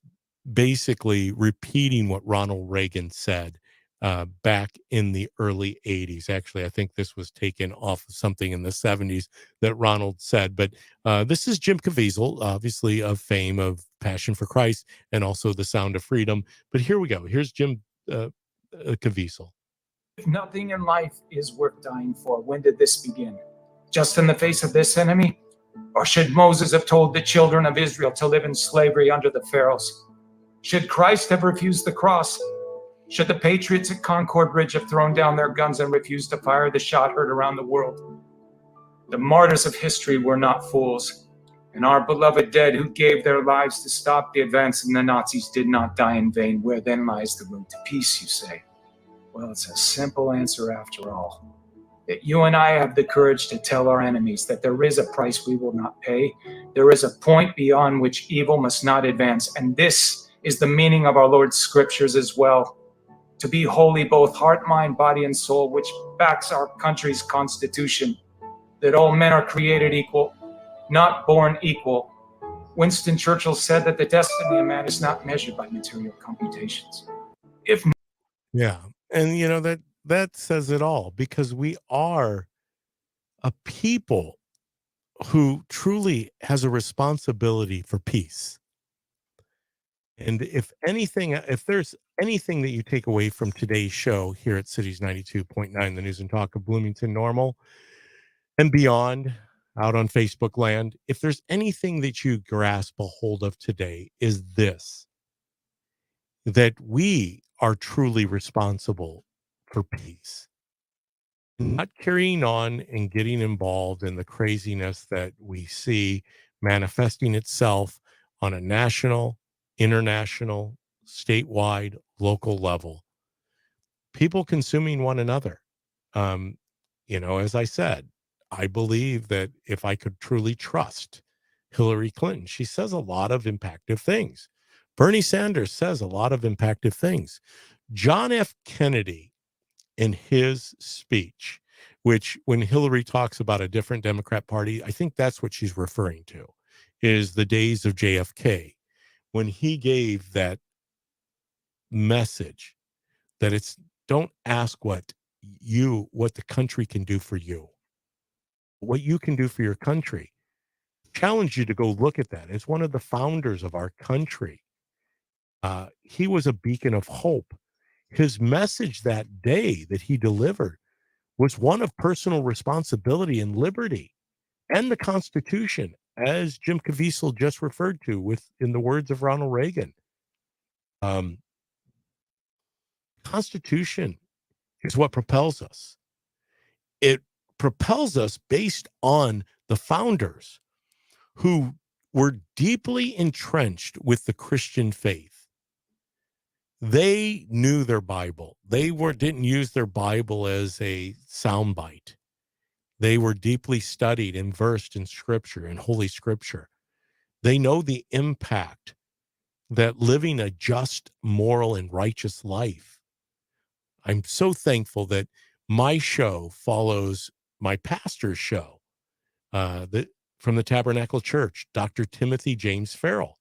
basically repeating what Ronald Reagan said back in the early 80s. Actually, I think this was taken off of something in the 70s that Ronald said. But this is Jim Caviezel, obviously of fame of Passion for Christ and also The Sound of Freedom. But here we go. Here's Jim Caviezel. If nothing in life is worth dying for, when did this begin? Just in the face of this enemy? Or should Moses have told the children of Israel to live in slavery under the pharaohs? Should Christ have refused the cross? Should the patriots at Concord Bridge have thrown down their guns and refused to fire the shot heard around the world? The martyrs of history were not fools, and our beloved dead who gave their lives to stop the advance of the Nazis did not die in vain. Where then lies the road to peace, you say? Well, it's a simple answer after all. That you and I have the courage to tell our enemies that there is a price we will not pay. There is a point beyond which evil must not advance. And this is the meaning of our Lord's scriptures as well. To be holy, both heart, mind, body, and soul, which backs our country's constitution. That all men are created equal, not born equal. Winston Churchill said that the destiny of man is not measured by material computations. Yeah. And that says it all, because we are a people who truly has a responsibility for peace. And if there's anything that you take away from today's show here at Cities 92.9, the news and talk of Bloomington Normal and beyond, out on Facebook land, if there's anything that you grasp a hold of today, is this: that we are truly responsible for peace. not carrying on and getting involved in the craziness that we see manifesting itself on a national, international, statewide, local level. People consuming one another. Um, as I said, I believe that if I could truly trust Hillary Clinton, she says a lot of impactful things. Bernie Sanders says a lot of impactful things. John F. Kennedy, in his speech, which when Hillary talks about a different Democrat Party, I think that's what she's referring to, is the days of JFK, when he gave that message that it's don't ask what the country can do for you, what you can do for your country. Challenge you to go look at that. It's one of the founders of our country. He was a beacon of hope. His message that day that he delivered was one of personal responsibility and liberty and the Constitution, as Jim Caviezel just referred to in the words of Ronald Reagan. Constitution is what propels us. It propels us based on the founders who were deeply entrenched with the Christian faith. They knew their Bible. They didn't use their Bible as a soundbite. They were deeply studied and versed in Scripture, in Holy Scripture. They know the impact that living a just, moral, and righteous life. I'm so thankful that my show follows my pastor's show, from the Tabernacle Church, Dr. Timothy James Farrell,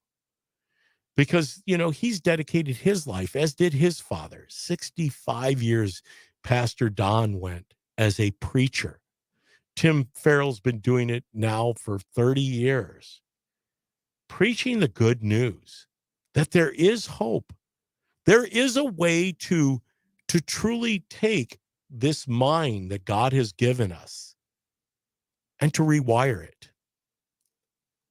because, he's dedicated his life, as did his father. 65 years Pastor Don went as a preacher. Tim Farrell's been doing it now for 30 years, preaching the good news that there is hope. There is a way to truly take this mind that God has given us and to rewire it.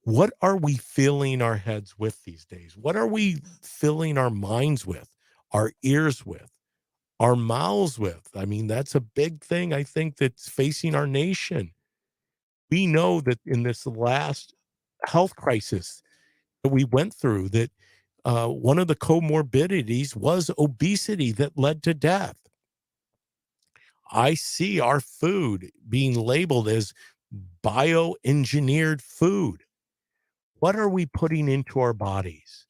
What are we filling our heads with these days? What are we filling our minds with, our ears with, our mouths with? I mean, that's a big thing, I think, that's facing our nation. We know that in this last health crisis that we went through, that one of the comorbidities was obesity that led to death. I see our food being labeled as bioengineered food. What are we putting into our bodies?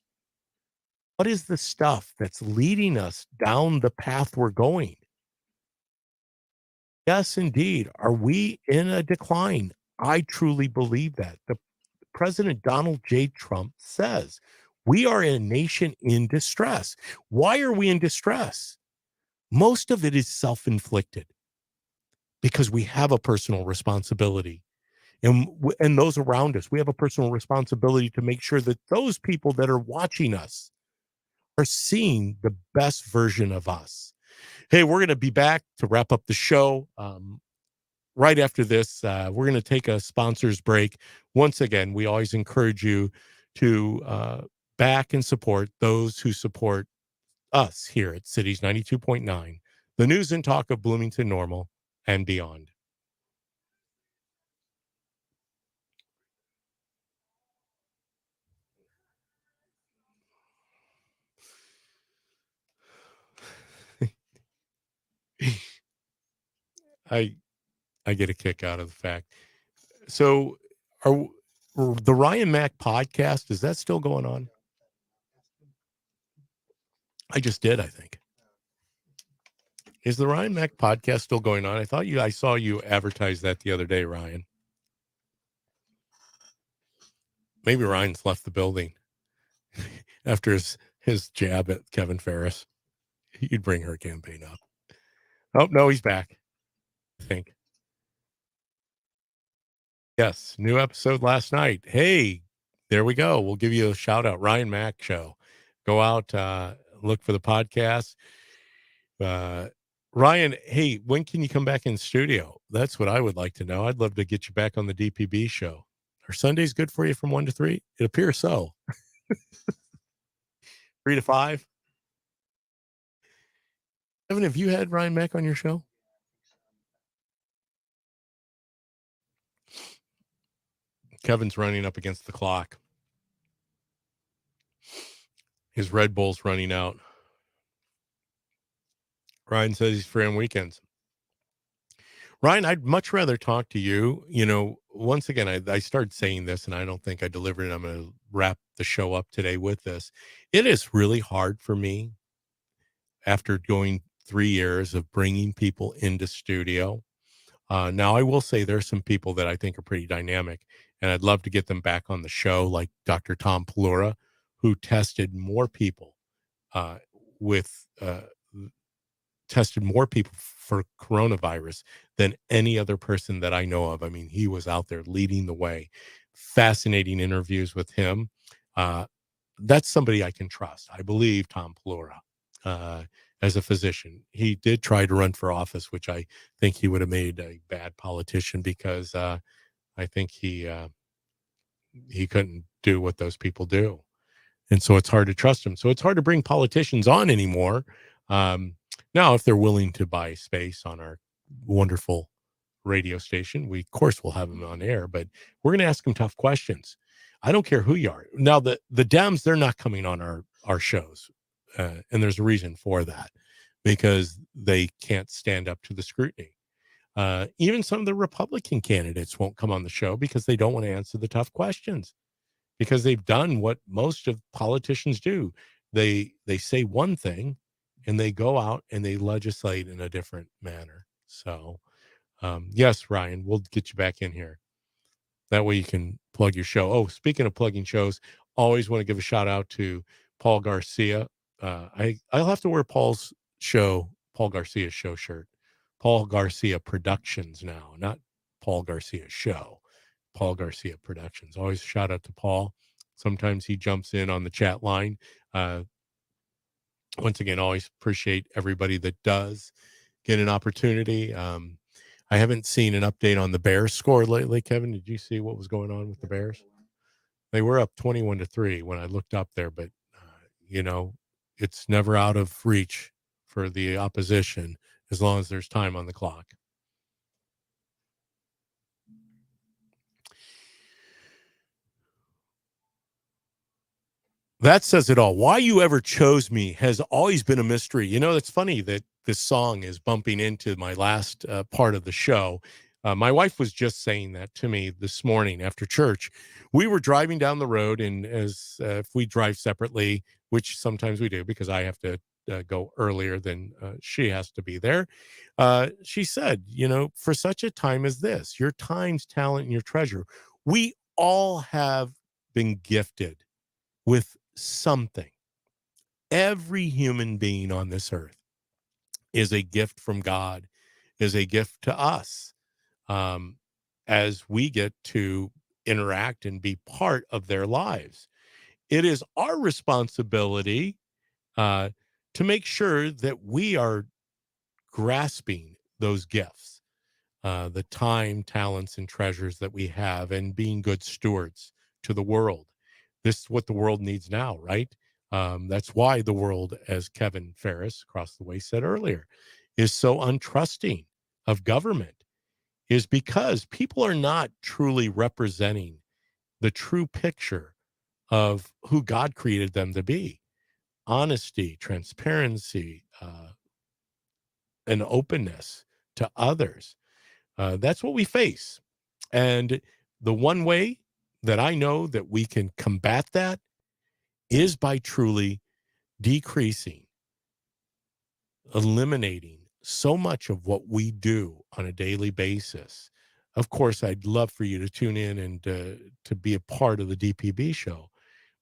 What is the stuff that's leading us down the path we're going? Yes, indeed. Are we in a decline? I truly believe that. The President Donald J. Trump says we are a nation in distress. Why are we in distress? Most of it is self-inflicted because we have a personal responsibility. And those around us, we have a personal responsibility to make sure that those people that are watching us are seeing the best version of us. Hey, we're going to be back to wrap up the show. Right after this, we're going to take a sponsors break. Once again, we always encourage you to back and support those who support us here at Cities 92.9, the news and talk of Bloomington Normal and beyond. I get a kick out of the fact. So are the Ryan Mack podcast, is that still going on? I just did, I think. Is the Ryan Mack podcast still going on? I saw you advertise that the other day, Ryan. Maybe Ryan's left the building after his jab at Kevin Ferris. You'd bring her campaign up. Oh, no, he's back, I think. Yes, new episode last night. Hey, there we go. We'll give you a shout out. Ryan Mack Show. Go out, look for the podcast. Ryan, hey, when can you come back in studio? That's what I would like to know. I'd love to get you back on the DPB show. Are Sundays good for you from 1 to 3? It appears so. 3 to 5? Evan, have you had Ryan Mack on your show? Kevin's running up against the clock. His Red Bull's running out. Ryan says he's free on weekends. Ryan, I'd much rather talk to you. You know, once again, I started saying this, and I don't think I delivered it. I'm going to wrap the show up today with this. It is really hard for me after going 3 years of bringing people into studio. Now, I will say there's some people that I think are pretty dynamic, and I'd love to get them back on the show, like Dr. Tom Plura, who tested more people tested more people for coronavirus than any other person that I know of. I mean, he was out there leading the way. Fascinating interviews with him. That's somebody I can trust. I believe Tom Plura as a physician. He did try to run for office, which I think he would have made a bad politician because I think he couldn't do what those people do. And so it's hard to trust him. So it's hard to bring politicians on anymore. Now, if they're willing to buy space on our wonderful radio station, we, of course, will have them on air, but we're going to ask them tough questions. I don't care who you are. Now, the Dems, they're not coming on our shows. And there's a reason for that, because they can't stand up to the scrutiny. Even some of the Republican candidates won't come on the show because they don't want to answer the tough questions, because they've done what most of politicians do. They say one thing and they go out and they legislate in a different manner. So, yes, Ryan, we'll get you back in here. That way you can plug your show. Oh, speaking of plugging shows, always want to give a shout out to Paul Garcia. I'll have to wear Paul Garcia's show shirt. Paul Garcia Productions now, not Paul Garcia Show. Paul Garcia Productions. Always shout out to Paul. Sometimes he jumps in on the chat line. Once again, always appreciate everybody that does get an opportunity. I haven't seen an update on the Bears score lately. Kevin, did you see what was going on with the Bears? They were up 21-3 when I looked up there, but it's never out of reach for the opposition as long as there's time on the clock. That says it all. Why you ever chose me has always been a mystery. You know, it's funny that this song is bumping into my last part of the show. My wife was just saying that to me this morning after church. We were driving down the road, and as if we drive separately, which sometimes we do because I have to go earlier than she has to be there, she said, for such a time as this, your time's talent and your treasure, we all have been gifted with something. Every human being on this earth is a gift from God, is a gift to us, as we get to interact and be part of their lives. It is our responsibility to make sure that we are grasping those gifts, the time, talents, and treasures that we have, and being good stewards to the world. This is what the world needs now, right? That's why the world, as Kevin Ferris across the way said earlier, is so untrusting of government, is because people are not truly representing the true picture of who God created them to be. Honesty, transparency, and openness to others. That's what we face. And the one way that I know that we can combat that is by truly decreasing, eliminating so much of what we do on a daily basis. Of course, I'd love for you to tune in and to be a part of the DPB show.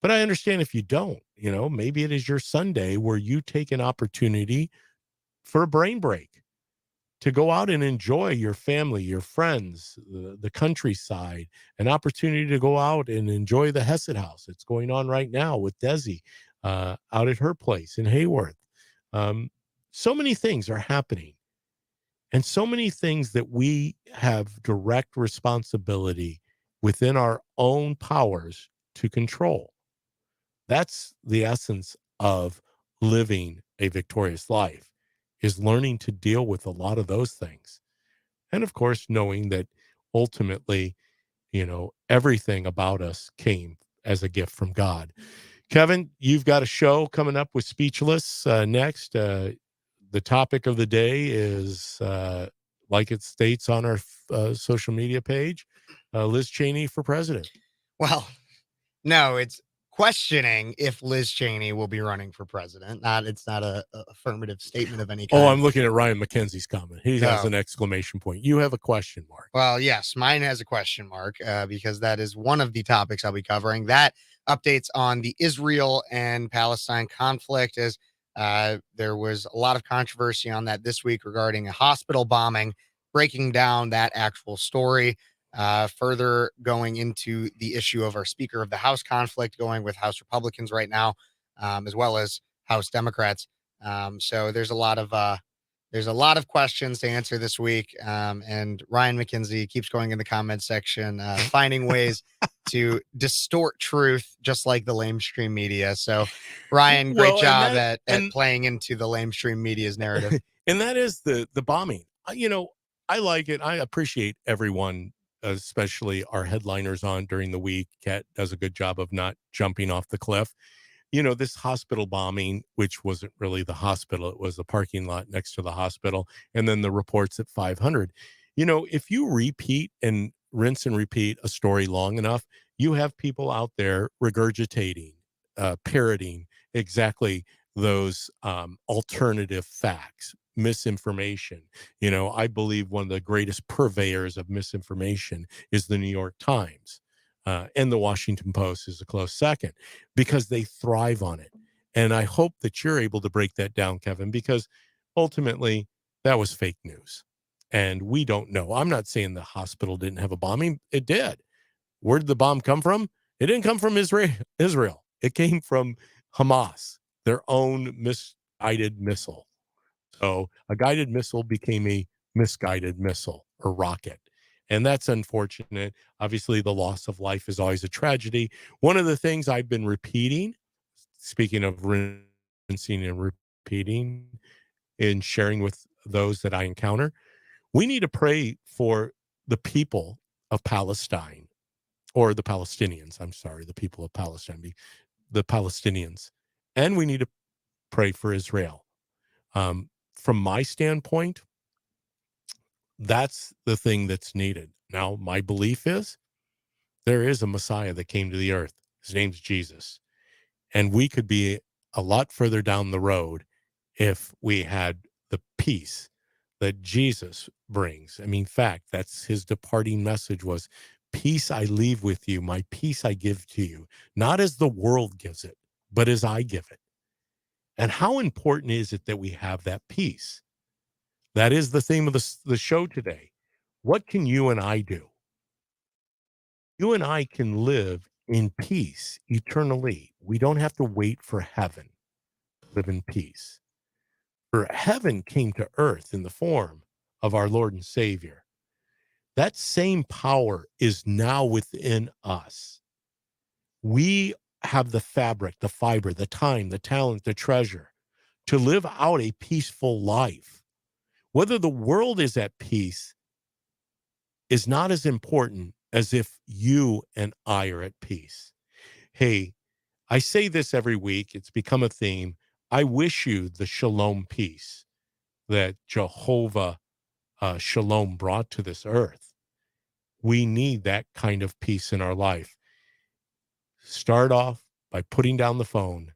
But I understand if you don't, maybe it is your Sunday where you take an opportunity for a brain break, to go out and enjoy your family, your friends, the countryside, an opportunity to go out and enjoy the Hesed House. It's going on right now with Desi out at her place in Hayworth. So many things are happening, and so many things that we have direct responsibility within our own powers to control. That's the essence of living a victorious life, is learning to deal with a lot of those things. And of course, knowing that ultimately, Everything about us came as a gift from God. Kevin, you've got a show coming up with Speechless next. The topic of the day is, like it states on our social media page, Liz Cheney for president. Well, no, it's questioning if Liz Cheney will be running for president. It's not a affirmative statement of any kind. Oh, I'm looking at Ryan McKenzie's comment. He has Oh. an exclamation point. You have a question mark. Well, yes, mine has a question mark because that is one of the topics I'll be covering. That updates on the Israel and Palestine conflict, as there was a lot of controversy on that this week regarding a hospital bombing, breaking down that actual story, further going into the issue of our Speaker of the House conflict, going with House Republicans right now, as well as House Democrats. So there's a lot of questions to answer this week. And Ryan McKenzie keeps going in the comments section, finding ways to distort truth, just like the lamestream media. So, Ryan, great job at playing into the lamestream media's narrative. And that is the bombing. I like it. I appreciate everyone, especially our headliners on during the week. Kat does a good job of not jumping off the cliff. This hospital bombing, which wasn't really the hospital, it was the parking lot next to the hospital, and then the reports at 500. If you repeat and rinse and repeat a story long enough, you have people out there regurgitating, parroting exactly those alternative facts, misinformation. I believe one of the greatest purveyors of misinformation is the New York Times. And the Washington Post is a close second because they thrive on it. And I hope that you're able to break that down, Kevin, because ultimately that was fake news. And we don't know. I'm not saying the hospital didn't have a bombing. It did. Where did the bomb come from? It didn't come from Israel. It came from Hamas, their own misguided missile. So a guided missile became a misguided missile or rocket. And that's unfortunate. Obviously, the loss of life is always a tragedy. One of the things I've been repeating, speaking of rinsing and repeating and sharing with those that I encounter, we need to pray for the people of Palestine, or the Palestinians. I'm sorry, the people of Palestine, the Palestinians. And we need to pray for Israel. From my standpoint, that's the thing that's needed. Now, my belief is there is a Messiah that came to the earth. His name's Jesus. And we could be a lot further down the road if we had the peace that Jesus brings. I mean, in fact, that's his departing message was, peace I leave with you, my peace I give to you, not as the world gives it, but as I give it. And how important is it that we have that peace? That is the theme of the show today. What can you and I do? You and I can live in peace eternally. We don't have to wait for heaven to live in peace. For heaven came to earth in the form of our Lord and Savior. That same power is now within us. We have the fabric, the fiber, the time, the talent, the treasure to live out a peaceful life. Whether the world is at peace is not as important as if you and I are at peace. Hey, I say this every week. It's become a theme. I wish you the shalom peace that Jehovah Shalom brought to this earth. We need that kind of peace in our life. Start off by putting down the phone.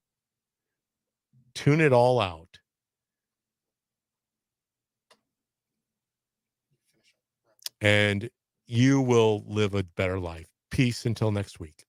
Tune it all out. And you will live a better life. Peace until next week.